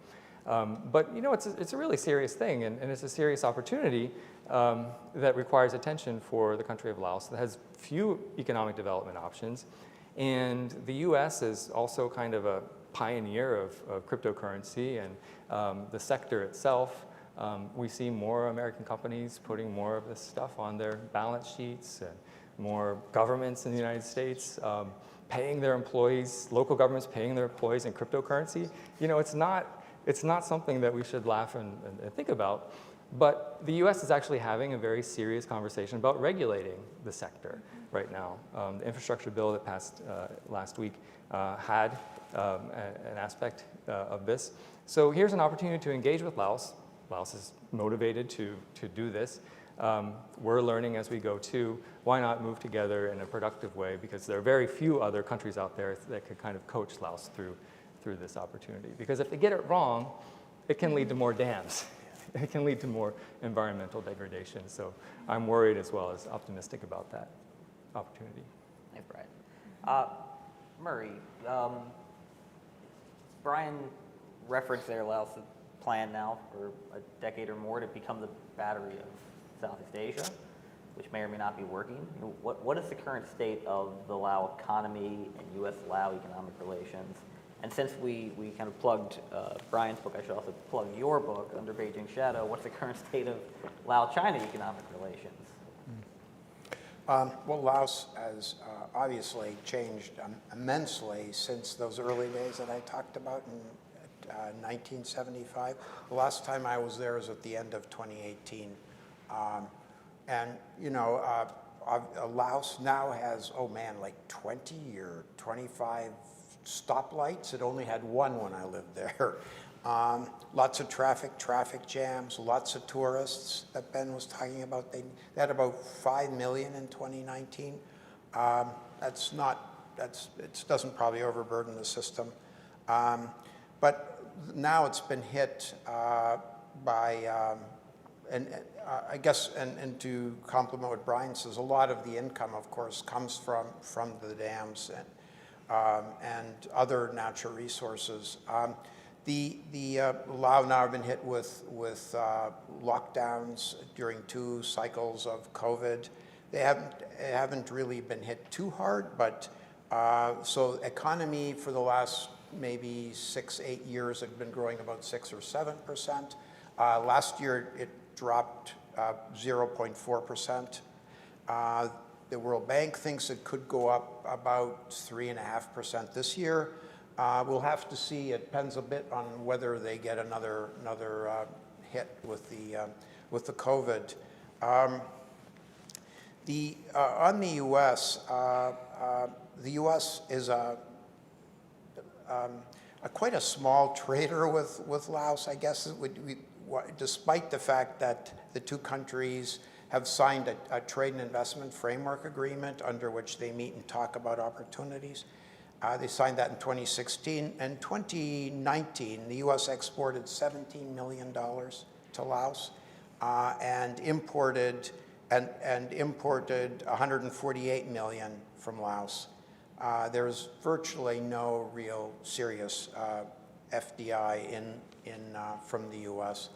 But it's a really serious thing, and it's a serious opportunity that requires attention for the country of Laos that has few economic development options. And the U.S. is also kind of a pioneer of cryptocurrency and the sector itself. We see more American companies putting more of this stuff on their balance sheets, and more governments in the United States paying their employees, local governments paying their employees in cryptocurrency. It's not something that we should laugh and think about. But the U.S. is actually having a very serious conversation about regulating the sector right now. The infrastructure bill that passed last week had an aspect of this. So here's an opportunity to engage with Laos. Laos is motivated to do this. We're learning as we go too. Why not move together in a productive way? Because there are very few other countries out there that could kind of coach Laos through this opportunity. Because if they get it wrong, it can lead to more dams. It can lead to more environmental degradation. So I'm worried as well as optimistic about that opportunity. Thanks, Brian. Murray, Brian referenced there Laos' plan now for a decade or more to become the battery of Southeast Asia, which may or may not be working. What is the current state of the Lao economy and U.S.-Lao economic relations? And since we kind of plugged Brian's book, I should also plug your book, Under Beijing's Shadow. What's the current state of Lao-China economic relations? Well, Laos has obviously changed immensely since those early days that I talked about in 1975. The last time I was there was at the end of 2018. Laos now has, like 20 or 25 stoplights. It only had one when I lived there. Lots of traffic jams, lots of tourists that Ben was talking about. They had about 5 million in 2019. It doesn't probably overburden the system. But now it's been hit by, I guess, and to complement what Brian says, a lot of the income, of course, comes from the dams and other natural resources. The Lao now have been hit with lockdowns during 2 cycles of COVID. They haven't really been hit too hard, but so economy for the last maybe 6-8 years had been growing about 6 or 7%. Last year it dropped 0.4%. The World Bank thinks it could go up about 3.5% this year. We'll have to see. It depends a bit on whether they get another hit with the COVID. On the U.S., the U.S. is quite a small trader with Laos, I guess. Despite the fact that the 2 countries have signed a trade and investment framework agreement under which they meet and talk about opportunities. They signed that in 2016. In 2019, the U.S. exported $17 million to Laos and imported $148 million from Laos. There's virtually no real serious FDI from the U.S.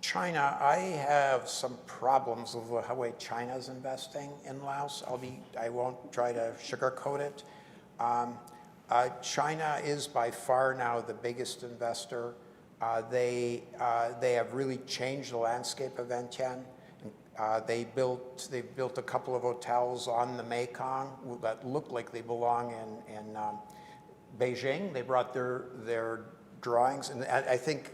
China, I have some problems with the way China's investing in Laos. I won't try to sugarcoat it. China is by far now the biggest investor. They have really changed the landscape of Vientiane. They've built a couple of hotels on the Mekong that look like they belong Beijing. They brought their drawings, and I think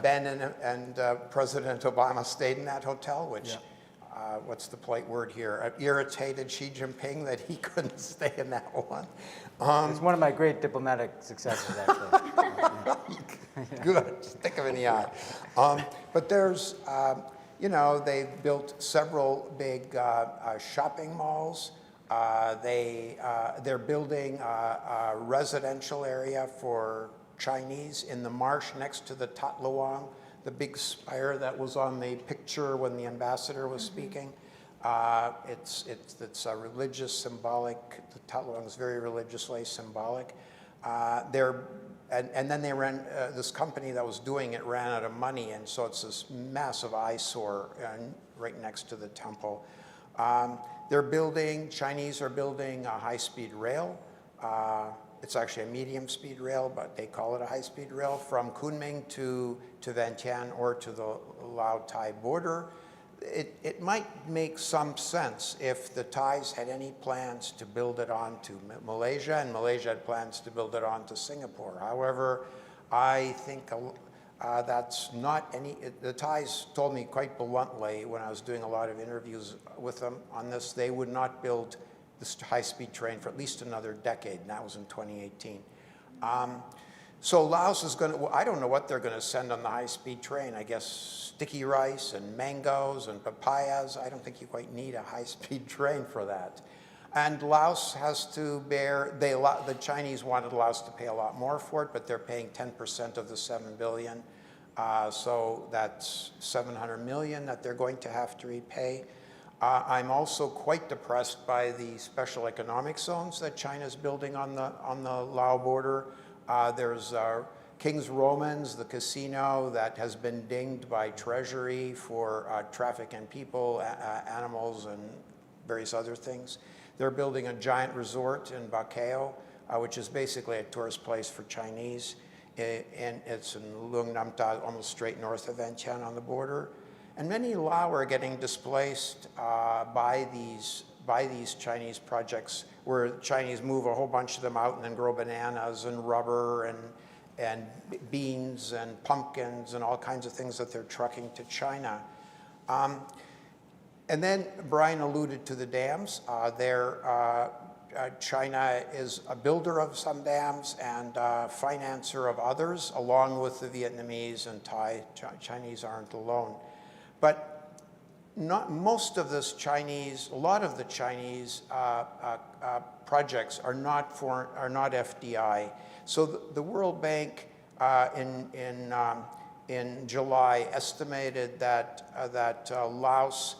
Ben and President Obama stayed in that hotel, which, what's the polite word here, irritated Xi Jinping that he couldn't stay in that one. It's one of my great diplomatic successes, actually. Good, stick him in the eye. But there's, you know, they've built several big shopping malls. They're building a residential area for Chinese in the marsh next to the Tat Luang, the big spire that was on the picture when the ambassador was speaking. It's a religious, symbolic. The Tat Luang is very religiously symbolic. And then they ran, this company that was doing it ran out of money, and so it's this massive eyesore right next to the temple. Chinese are building a high-speed rail. It's actually a medium-speed rail, but they call it a high-speed rail from Kunming to Vientiane or to the Lao-Thai border. It might make some sense if the Thais had any plans to build it onto Malaysia, and Malaysia had plans to build it onto Singapore. However, I think that's not any, the Thais told me quite bluntly when I was doing a lot of interviews with them on this, they would not build this high-speed train for at least another decade, and that was in 2018. So Laos is going to, well, I don't know what they're going to send on the high-speed train. I guess sticky rice and mangoes and papayas. I don't think you quite need a high-speed train for that. And Laos has to bear, the Chinese wanted Laos to pay a lot more for it, but they're paying 10% of the $7 billion. So that's $700 million that they're going to have to repay. I'm also quite depressed by the special economic zones that China's building on the Lao border. There's King's Romans, the casino that has been dinged by Treasury for trafficking people, animals, and various other things. They're building a giant resort in Bacao, which is basically a tourist place for Chinese. And it's in Luang Namta, almost straight north of Vientiane on the border. And many Lao are getting displaced by these Chinese projects where Chinese move a whole bunch of them out and then grow bananas and rubber and beans and pumpkins and all kinds of things that they're trucking to China. And then Brian alluded to the dams. China is a builder of some dams and financer of others, along with the Vietnamese and Thai. Chinese aren't alone. But most of this Chinese, a lot of the Chinese projects are not FDI. So the World Bank in July estimated that Laos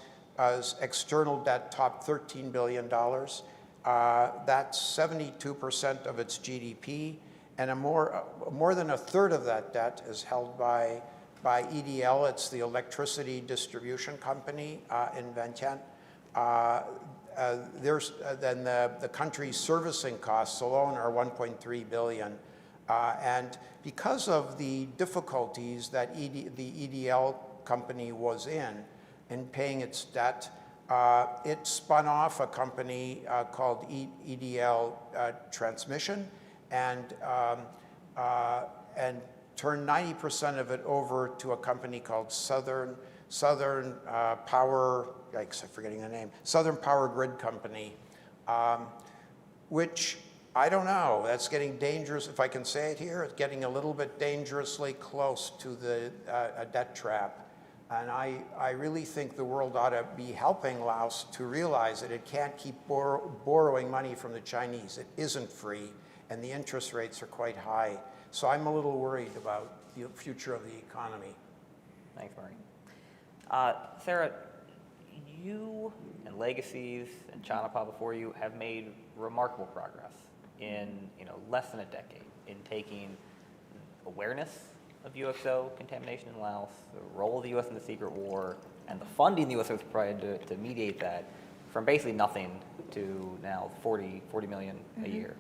external debt topped $13 billion. That's 72% of its GDP, and more than a third of that debt is held by EDL. It's the electricity distribution company in Vientiane. Then the country's servicing costs alone are $1.3 billion. And because of the difficulties that the EDL company was in paying its debt, it spun off a company called EDL Transmission and turned 90% of it over to a company called Southern Power, yikes, I'm forgetting the name, Southern Power Grid Company, which, I don't know, that's getting dangerous, if I can say it here, it's getting a little bit dangerously close to a debt trap. And I really think the world ought to be helping Laos to realize that it can't keep borrowing money from the Chinese. It isn't free, and the interest rates are quite high. So I'm a little worried about the future of the economy. Thanks, Murray. Sera, you and Legacies and Chanapa before you have made remarkable progress in less than a decade in taking awareness of UXO contamination in Laos, the role of the U.S. in the secret war, and the funding the U.S. has provided to mediate that from basically nothing to now 40 million a year.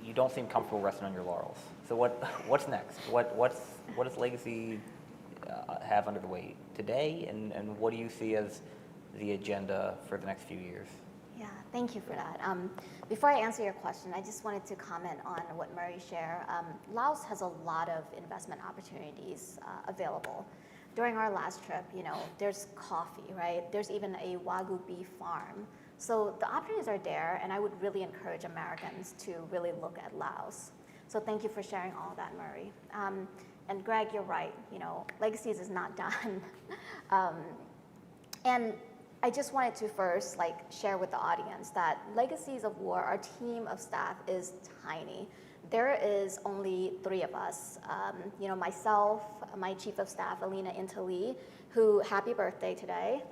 You don't seem comfortable resting on your laurels. So what's next? What does Legacy have under the way today, and what do you see as the agenda for the next few years? Yeah, Thank you for that. Before I answer your question, I just wanted to comment on what Murray shared. Laos has a lot of investment opportunities available. During our last trip, there's coffee, right? There's even a Wagyu beef farm. So the opportunities are there, and I would really encourage Americans to really look at Laos. So thank you for sharing all of that, Murray. And Greg, you're right, Legacies is not done. And I just wanted to first share with the audience that Legacies of War, our team of staff is tiny. There is only 3 of us. Myself, my chief of staff, Alina Intali, who, happy birthday today,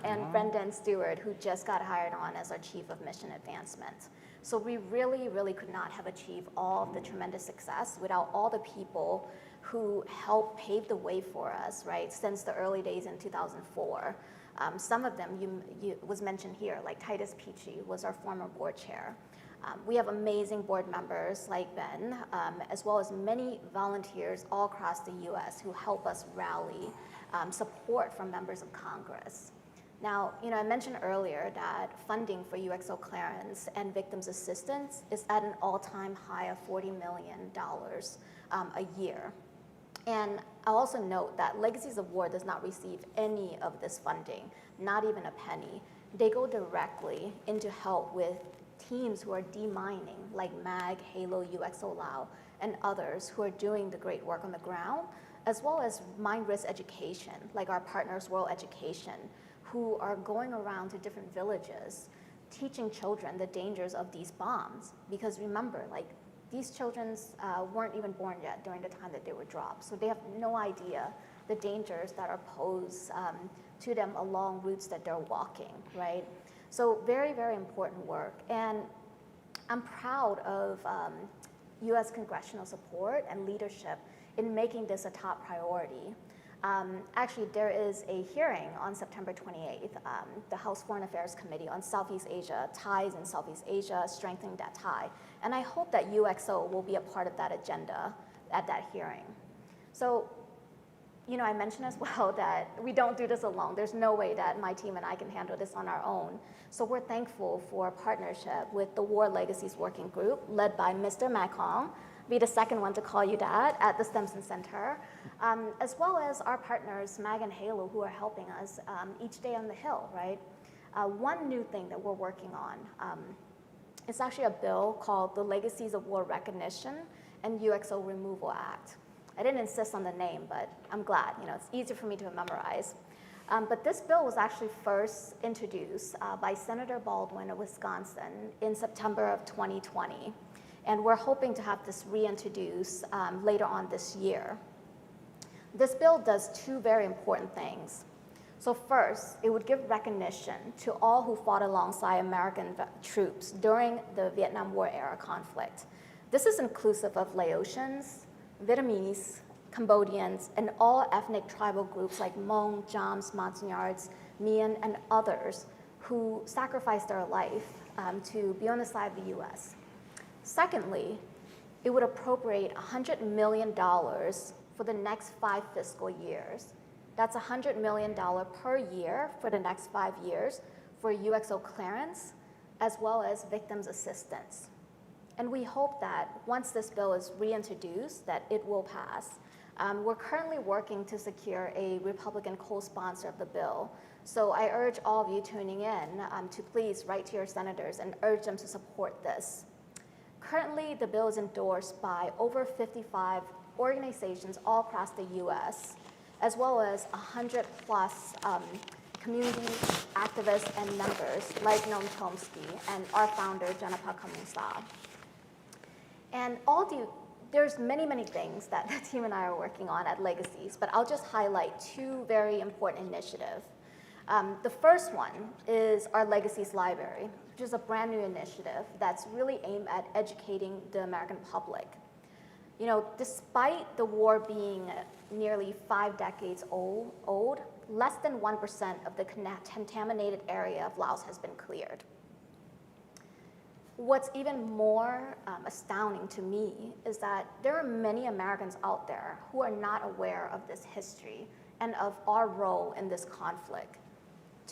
and Brendan Stewart, who just got hired on as our chief of mission advancement. So we really, really could not have achieved all of the tremendous success without all the people who helped pave the way for us, right, since the early days in 2004. Some of them was mentioned here, like Titus Peachy was our former board chair. We have amazing board members like Ben, as well as many volunteers all across the U.S. who help us rally support from members of Congress. Now, I mentioned earlier that funding for UXO clearance and victims assistance is at an all-time high of $40 million a year. And I'll also note that Legacies of War does not receive any of this funding, not even a penny. They go directly into help with teams who are demining, like MAG, Halo, UXO Lao, and others who are doing the great work on the ground, as well as mine risk education, like our partners, World Education, who are going around to different villages, teaching children the dangers of these bombs. Because remember, these children weren't even born yet during the time that they were dropped. So they have no idea the dangers that are posed to them along routes that they're walking, right? So very, very important work. And I'm proud of US congressional support and leadership in making this a top priority. Actually, there is a hearing on September 28th, the House Foreign Affairs Committee on Southeast Asia, ties in Southeast Asia, strengthening that tie. And I hope that UXO will be a part of that agenda at that hearing. So, I mentioned as well that we don't do this alone. There's no way that my team and I can handle this on our own. So we're thankful for a partnership with the War Legacies Working Group, led by Mr. Mekong, be the second one to call you that, at the Stimson Center, as well as our partners, MAG and Halo, who are helping us each day on the Hill, right? One new thing that we're working on, it's actually a bill called the Legacies of War Recognition and UXO Removal Act. I didn't insist on the name, but I'm glad, it's easier for me to memorize. But this bill was actually first introduced by Senator Baldwin of Wisconsin in September of 2020. And we're hoping to have this reintroduced later on this year. This bill does 2 very important things. So first, it would give recognition to all who fought alongside American troops during the Vietnam War era conflict. This is inclusive of Laotians, Vietnamese, Cambodians, and all ethnic tribal groups like Hmong, Chams, Montagnards, Mien, and others who sacrificed their life to be on the side of the US. Secondly, it would appropriate $100 million for the next 5 fiscal years. That's $100 million per year for the next 5 years for UXO clearance, as well as victims assistance. And we hope that once this bill is reintroduced, that it will pass. We're currently working to secure a Republican co-sponsor of the bill. So I urge all of you tuning in to please write to your senators and urge them to support this. Currently, the bill is endorsed by over 55 organizations all across the US, as well as 100 plus community activists and members like Noam Chomsky and our founder, Janapaka Musa. And there's many, many things that the team and I are working on at Legacies, but I'll just highlight 2 very important initiatives. The first one is our Legacies Library, which is a brand new initiative that's really aimed at educating the American public. Despite the war being nearly 5 decades old, less than 1% of the contaminated area of Laos has been cleared. What's even more astounding to me is that there are many Americans out there who are not aware of this history and of our role in this conflict.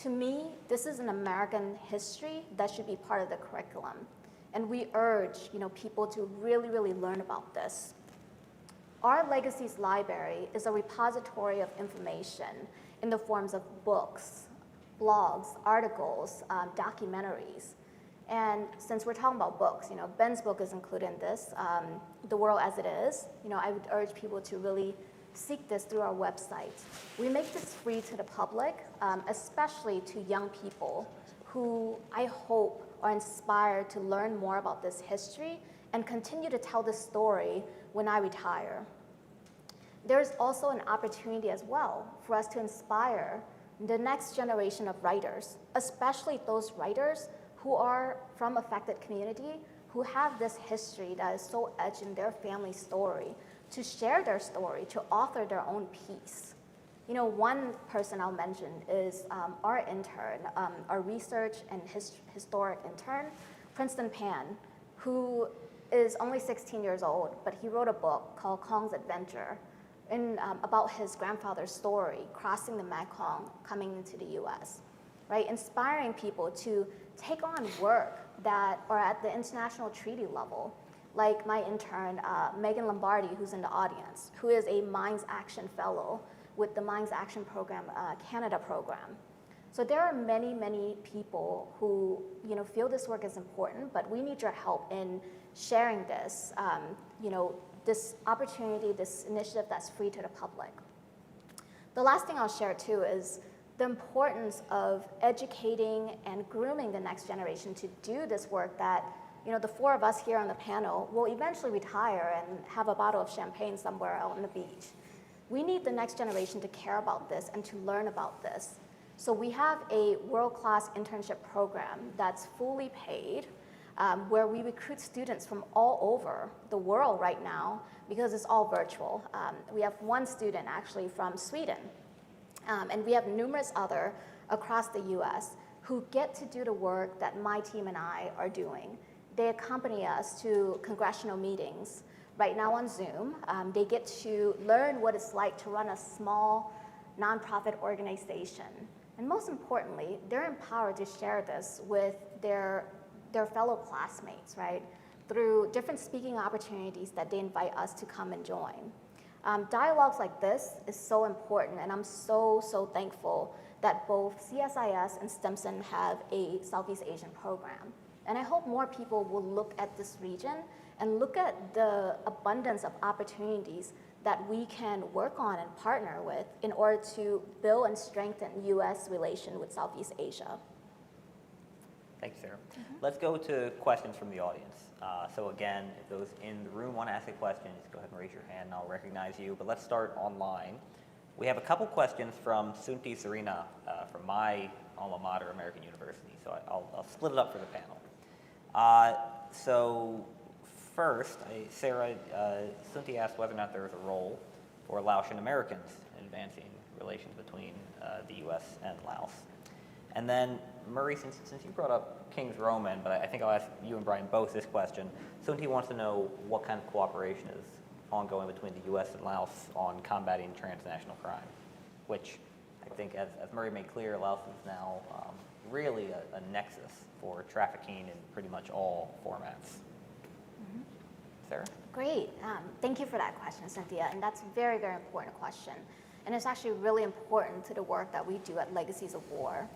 To me, this is an American history that should be part of the curriculum. And we urge people to really, really learn about this. Our Legacies Library is a repository of information in the forms of books, blogs, articles, documentaries. And since we're talking about books, Ben's book is included in this, The World as It Is. I would urge people to really seek this through our website. We make this free to the public, especially to young people who I hope are inspired to learn more about this history and continue to tell this story when I retire. There's also an opportunity as well for us to inspire the next generation of writers, especially those writers who are from affected community, who have this history that is so etched in their family story, to share their story, to author their own piece. One person I'll mention is our intern, our research and historic intern, Princeton Pan, who is only 16 years old, but he wrote a book called Kong's Adventure about his grandfather's story, crossing the Mekong, coming into the US, right? Inspiring people to take on work that are at the international treaty level, like my intern, Megan Lombardi, who's in the audience, who is a Mines Action Fellow with the Mines Action Program, Canada program. So there are many, many people who feel this work is important, but we need your help in sharing this, this opportunity, this initiative that's free to the public. The last thing I'll share too is the importance of educating and grooming the next generation to do this work that the four of us here on the panel will eventually retire and have a bottle of champagne somewhere out on the beach. We need the next generation to care about this and to learn about this. So we have a world-class internship program that's fully paid, where we recruit students from all over the world right now because it's all virtual. We have one student actually from Sweden, and we have numerous other across the US who get to do the work that my team and I are doing. They accompany us to congressional meetings. Right now on Zoom, they get to learn what it's like to run a small nonprofit organization. And most importantly, they're empowered to share this with their fellow classmates, right? Through different speaking opportunities that they invite us to come and join. Dialogues like this is so important, and I'm so, so thankful that both CSIS and Stimson have a Southeast Asian program. And I hope more people will look at this region and look at the abundance of opportunities that we can work on and partner with in order to build and strengthen U.S. relation with Southeast Asia. Thanks, Sarah. Let's go to questions from the audience. So again, if those in the room want to ask a question, just go ahead and raise your hand and I'll recognize you. But let's start online. We have a couple questions from Sunti Serena from my alma mater, American University. So I'll split it up for the panel. So first, Sarah, Sunti asked whether or not there is a role for Laotian Americans in advancing relations between the U.S. and Laos. And then, Murray, since you brought up King's Roman, but I think I'll ask you and Brian both this question. Sunti wants to know what kind of cooperation is ongoing between the U.S. and Laos on combating transnational crime, which I think, as Murray made clear, Laos is now really a nexus for trafficking in pretty much all formats. Sarah? Great. Thank you for that question, Cynthia. And that's a very, very important question. And it's actually really important to the work that we do at Legacies of War.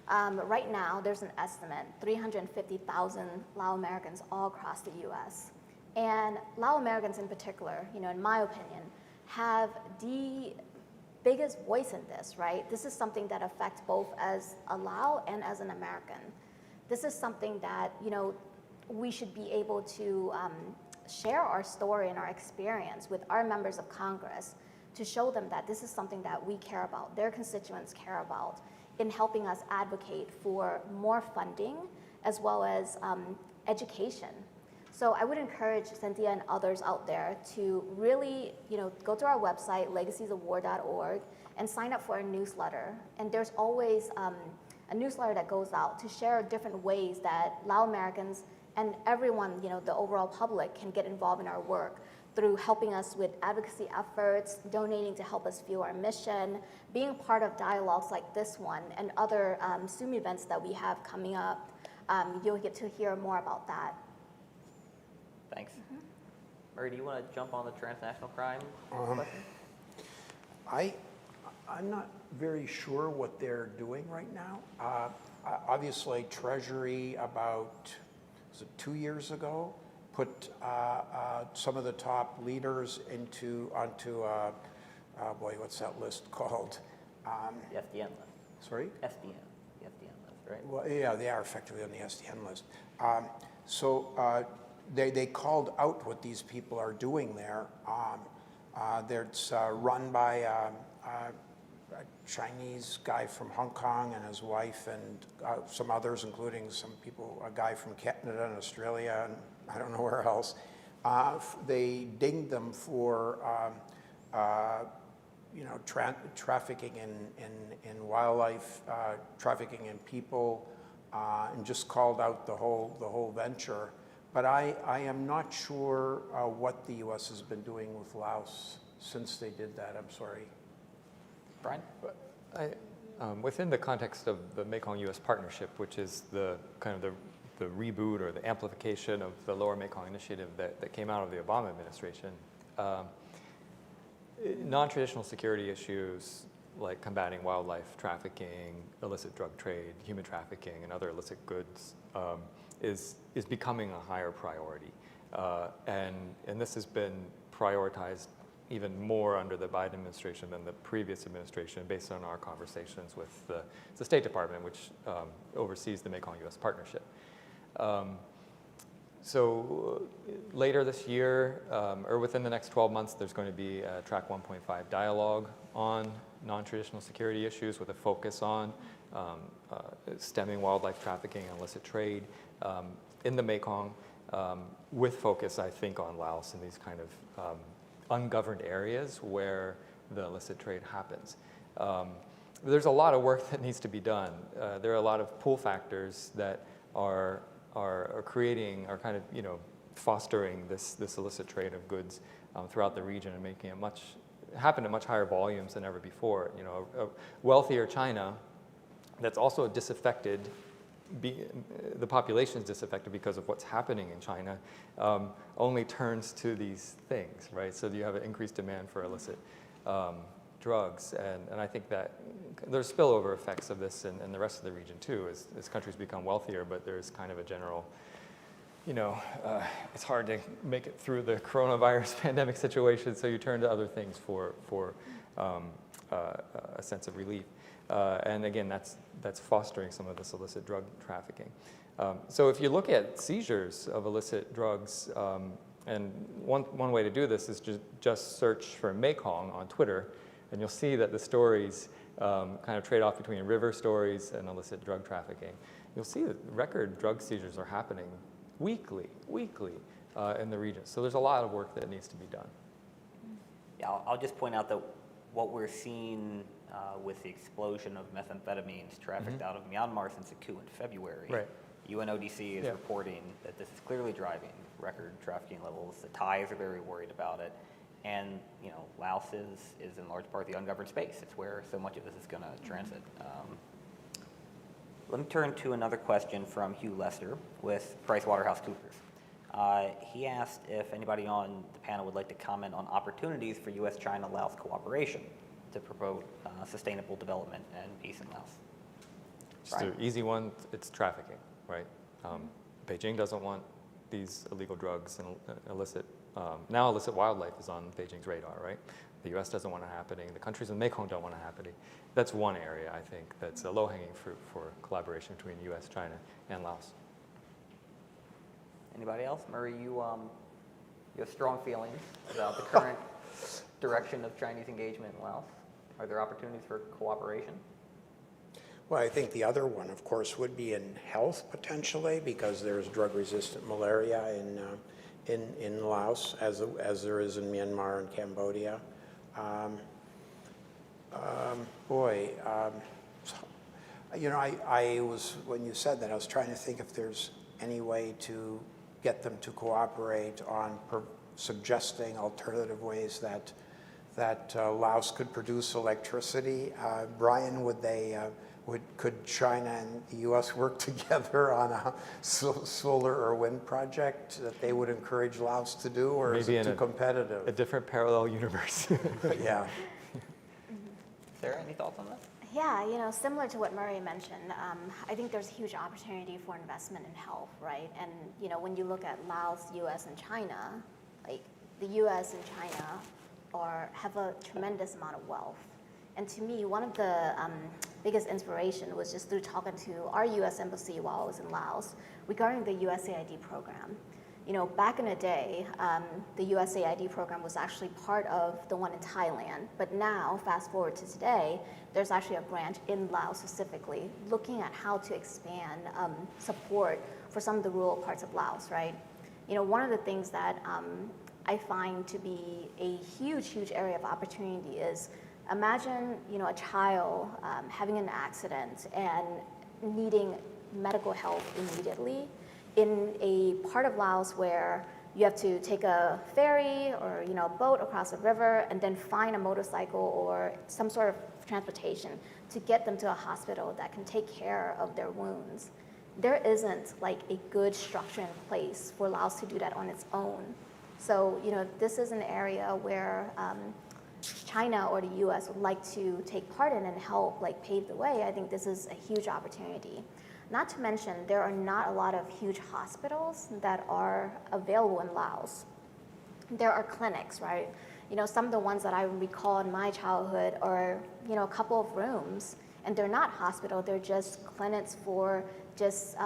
Right now, there's an estimate, 350,000 Lao Americans all across the U.S. And Lao Americans in particular, in my opinion, have the biggest voice in this, right? This is something that affects both as a Lao and as an American. This is something that, we should be able to share our story and our experience with our members of Congress to show them that this is something that we care about, their constituents care about, in helping us advocate for more funding as well as education. So I would encourage Cynthia and others out there to really, go to our website, legacesofwar.org, and sign up for a newsletter. And there's always a newsletter that goes out to share different ways that Lao Americans and everyone, the overall public, can get involved in our work through helping us with advocacy efforts, donating to help us fuel our mission, being part of dialogues like this one and other Zoom events that we have coming up. You'll get to hear more about that. Thanks. Murray, do you want to jump on the transnational crime question? I'm not very sure what they're doing right now. Obviously, Treasury about, was it 2 years ago, put some of the top leaders onto boy, what's that list called? The SDN list. Sorry? SDN, the SDN list, right? Well, yeah, they are effectively on the SDN list. They called out what these people are doing there. It's run by a Chinese guy from Hong Kong and his wife and some others, including some people, a guy from Canada and Australia and I don't know where else. They dinged them for trafficking in wildlife, trafficking in people, and just called out the whole venture. But I am not sure what the U.S. has been doing with Laos since they did that. I'm sorry. Brian? Within the context of the Mekong-U.S. Partnership, which is the kind of the reboot or the amplification of the Lower Mekong Initiative that came out of the Obama administration, non-traditional security issues like combating wildlife trafficking, illicit drug trade, human trafficking, and other illicit goods is becoming a higher priority. And this has been prioritized even more under the Biden administration than the previous administration based on our conversations with the State Department, which oversees the Mekong-U.S. Partnership. So later this year, or within the next 12 months, there's going to be a Track 1.5 dialogue on non-traditional security issues with a focus on stemming wildlife trafficking and illicit trade in the Mekong, with focus, I think, on Laos and these kind of ungoverned areas where the illicit trade happens. There's a lot of work that needs to be done. There are a lot of pull factors that are creating, are kind of, fostering this illicit trade of goods throughout the region and making it happen at much higher volumes than ever before. A wealthier China that's also disaffected, the population is disaffected because of what's happening in China, only turns to these things, right? So you have an increased demand for illicit drugs, and I think that there's spillover effects of this in the rest of the region too, as countries become wealthier, but there's kind of a general, it's hard to make it through the coronavirus pandemic situation, so you turn to other things for a sense of relief. And again, that's fostering some of this illicit drug trafficking. So if you look at seizures of illicit drugs, and one way to do this is just search for Mekong on Twitter, and you'll see that the stories kind of trade off between river stories and illicit drug trafficking. You'll see that record drug seizures are happening weekly in the region. So there's a lot of work that needs to be done. Yeah, I'll just point out that what we're seeing with the explosion of methamphetamines trafficked out of Myanmar since the coup in February, Right. UNODC is reporting that this is clearly driving record trafficking levels. The Thais are very worried about it. And Laos is in large part the ungoverned space. It's where so much of this is going to transit. Let me turn to another question from Hugh Lester with PricewaterhouseCoopers. He asked if anybody on the panel would like to comment on opportunities for U.S.-China-Laos cooperation to promote sustainable development and peace in Laos. Just an easy one, it's trafficking, right? Beijing doesn't want these illegal drugs and illicit wildlife is on Beijing's radar, right? The U.S. doesn't want it happening. The countries in Mekong don't want it happening. That's one area, I think, that's a low-hanging fruit for collaboration between U.S., China, and Laos. Anybody else? Murray, you have strong feelings about the current direction of Chinese engagement in Laos. Are there opportunities for cooperation? Well, I think the other one, of course, would be in health potentially, because there's drug-resistant malaria in Laos, as there is in Myanmar and Cambodia. I was, when you said that, I was trying to think if there's any way to get them to cooperate on suggesting alternative ways that Laos could produce electricity. Brian, could China and the U.S. work together on a solar or wind project that they would encourage Laos to do, or Maybe is it too competitive? A different parallel universe. Yeah. Sarah, any thoughts on that? Yeah, similar to what Murray mentioned, I think there's a huge opportunity for investment in health, right? And, when you look at Laos, U.S., and China, like the U.S. and China have a tremendous amount of wealth. And to me, one of the biggest inspiration was just through talking to our U.S. Embassy while I was in Laos regarding the USAID program. Back in the day, the USAID program was actually part of the one in Thailand, but now, fast forward to today, there's actually a branch in Laos specifically looking at how to expand support for some of the rural parts of Laos, right? One of the things that I find to be a huge, huge area of opportunity is imagine, a child having an accident and needing medical help immediately in a part of Laos where you have to take a ferry or a boat across a river and then find a motorcycle or some sort of transportation to get them to a hospital that can take care of their wounds. There isn't like a good structure in place for Laos to do that on its own. So this is an area where China or the U.S. would like to take part in and help pave the way. I think this is a huge opportunity. Not to mention, there are not a lot of huge hospitals that are available in Laos. There are clinics, right? Some of the ones that I recall in my childhood are, a couple of rooms, and they're not hospital, they're just clinics for just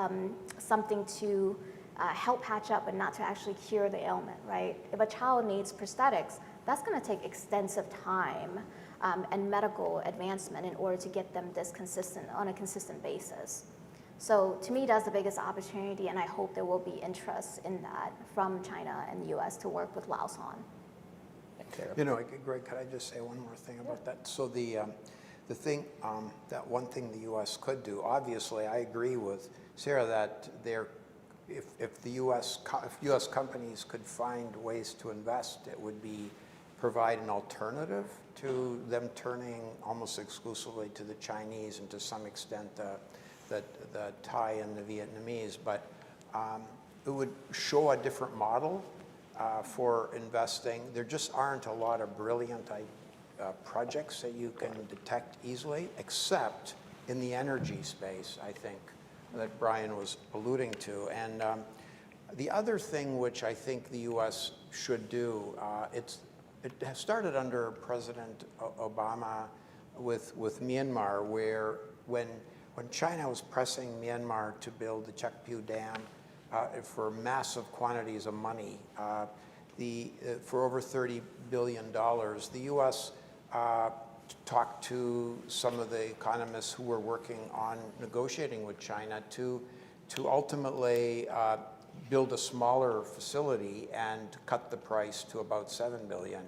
something to help patch up and not to actually cure the ailment, right? If a child needs prosthetics, that's gonna take extensive time and medical advancement in order to get them on a consistent basis. So to me, that's the biggest opportunity, and I hope there will be interest in that from China and the U.S. to work with Laos on. Thanks, Sarah. Greg, could I just say one more thing about that? So the thing, that one thing the U.S. could do, obviously, I agree with Sarah that if U.S. companies could find ways to invest, it would be provide an alternative to them turning almost exclusively to the Chinese and to some extent the Thai and the Vietnamese, but it would show a different model for investing. There just aren't a lot of brilliant projects that you can detect easily, except in the energy space, I think, that Brian was alluding to. And the other thing which I think the U.S. should do, it has started under President Obama with Myanmar, where when China was pressing Myanmar to build the Chakpyu Dam for massive quantities of money, for over $30 billion, the U.S. talked to some of the economists who were working on negotiating with China to ultimately build a smaller facility and cut the price to about $7 billion.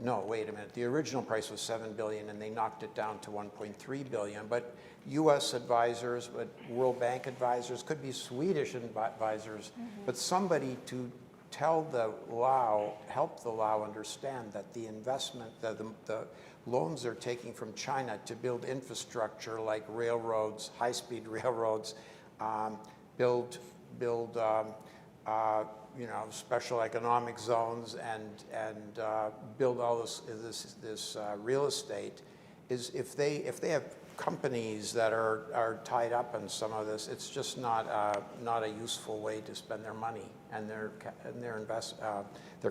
No, wait a minute. The original price was $7 billion, and they knocked it down to $1.3 billion. But U.S. advisors, but World Bank advisors, could be Swedish advisors, but somebody to help the Lao understand that the investment, the loans they're taking from China to build infrastructure like railroads, high-speed railroads, build special economic zones and build all this real estate, is if they have companies that are tied up in some of this, it's just not a useful way to spend their money and their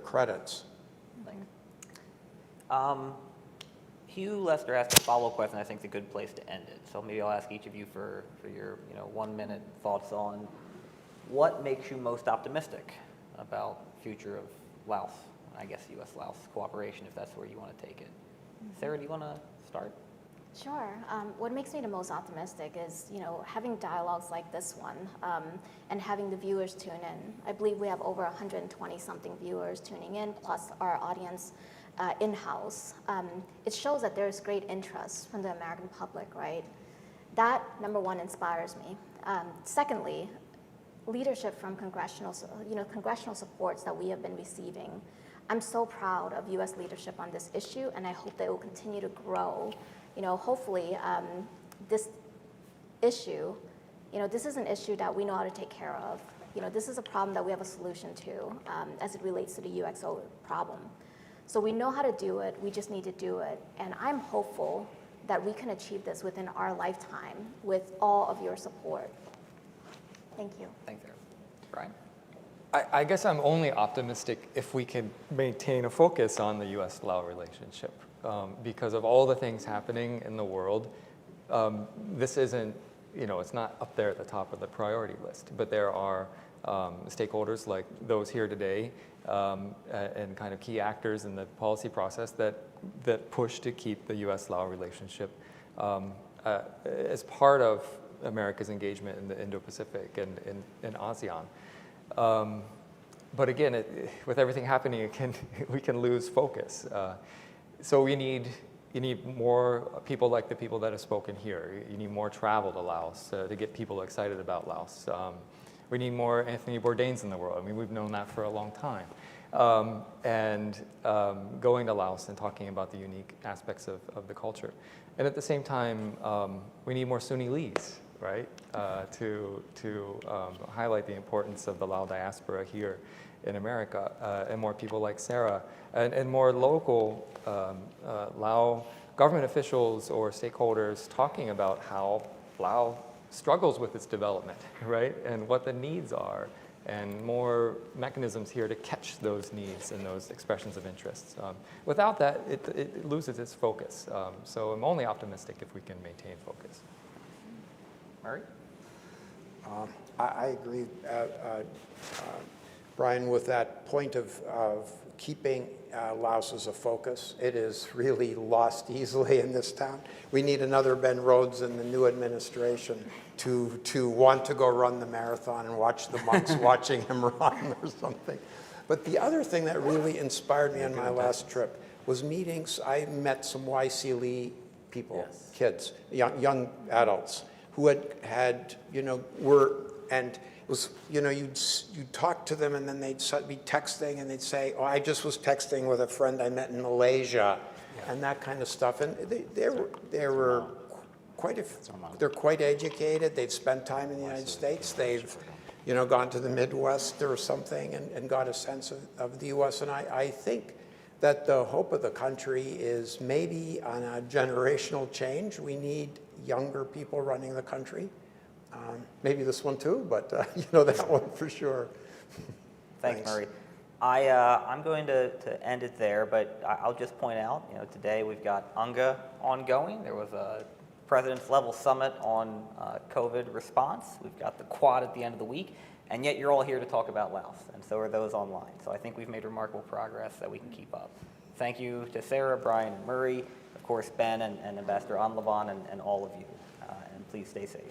credits. Hugh Lester asked a follow-up question. I think it's a good place to end it. So maybe I'll ask each of you for your 1-minute thoughts on what makes you most optimistic about the future of Laos, I guess U.S. Laos cooperation, if that's where you want to take it. Sarah, do you want to start? Sure. What makes me the most optimistic is, having dialogues like this one and having the viewers tune in. I believe we have over 120-something viewers tuning in, plus our audience in-house. It shows that there's great interest from the American public, right? That, number one, inspires me. Secondly, leadership from congressional supports that we have been receiving. I'm so proud of U.S. leadership on this issue, and I hope that it will continue to grow. Hopefully, this issue, this is an issue that we know how to take care of. This is a problem that we have a solution to as it relates to the UXO problem. So we know how to do it, we just need to do it. And I'm hopeful that we can achieve this within our lifetime with all of your support. Thank you. Thanks, Eric. Brian? I guess I'm only optimistic if we can maintain a focus on the U.S.-Lao relationship. Because of all the things happening in the world, this isn't, it's not up there at the top of the priority list. But there are stakeholders like those here today and kind of key actors in the policy process that push to keep the U.S.-Lao relationship as part of America's engagement in the Indo-Pacific and in ASEAN. But again, with everything happening, we can lose focus. So you need more people like the people that have spoken here. You need more travel to Laos to get people excited about Laos. We need more Anthony Bourdains in the world. I mean, we've known that for a long time. Going to Laos and talking about the unique aspects of the culture. And at the same time, we need more Suni Lees, right? To highlight the importance of the Lao diaspora here in America, and more people like Sera, and more local Lao government officials or stakeholders talking about how Lao struggles with its development, right? And what the needs are, and more mechanisms here to catch those needs and those expressions of interests. Without that, it loses its focus. So I'm only optimistic if we can maintain focus. Murray? I agree, Brian, with that point of keeping Laos as a focus. It is really lost easily in this town. We need another Ben Rhodes in the new administration to want to go run the marathon and watch the monks watching him run or something. But the other thing that really inspired me on my last trip was meetings. I met some YC people, yes. Kids, young adults, who had and it was, you'd talk to them and then they'd be texting and they'd say, oh, I just was texting with a friend I met in Malaysia, and that kind of stuff. And they're quite educated. They've spent time in the United States. They've, gone to the Midwest or something and got a sense of the U.S. And I think that the hope of the country is maybe on a generational change. We need younger people running the country. Maybe this one too, but that one for sure. Thanks, Murray. I'm going to end it there, but I'll just point out, today we've got UNGA ongoing. There was a president's level summit on COVID response. We've got the Quad at the end of the week, and yet you're all here to talk about Laos, and so are those online. So I think we've made remarkable progress that we can keep up. Thank you to Sera, Brian, and Murray, of course, Ben and Ambassador Anlavan, and all of you, and please stay safe.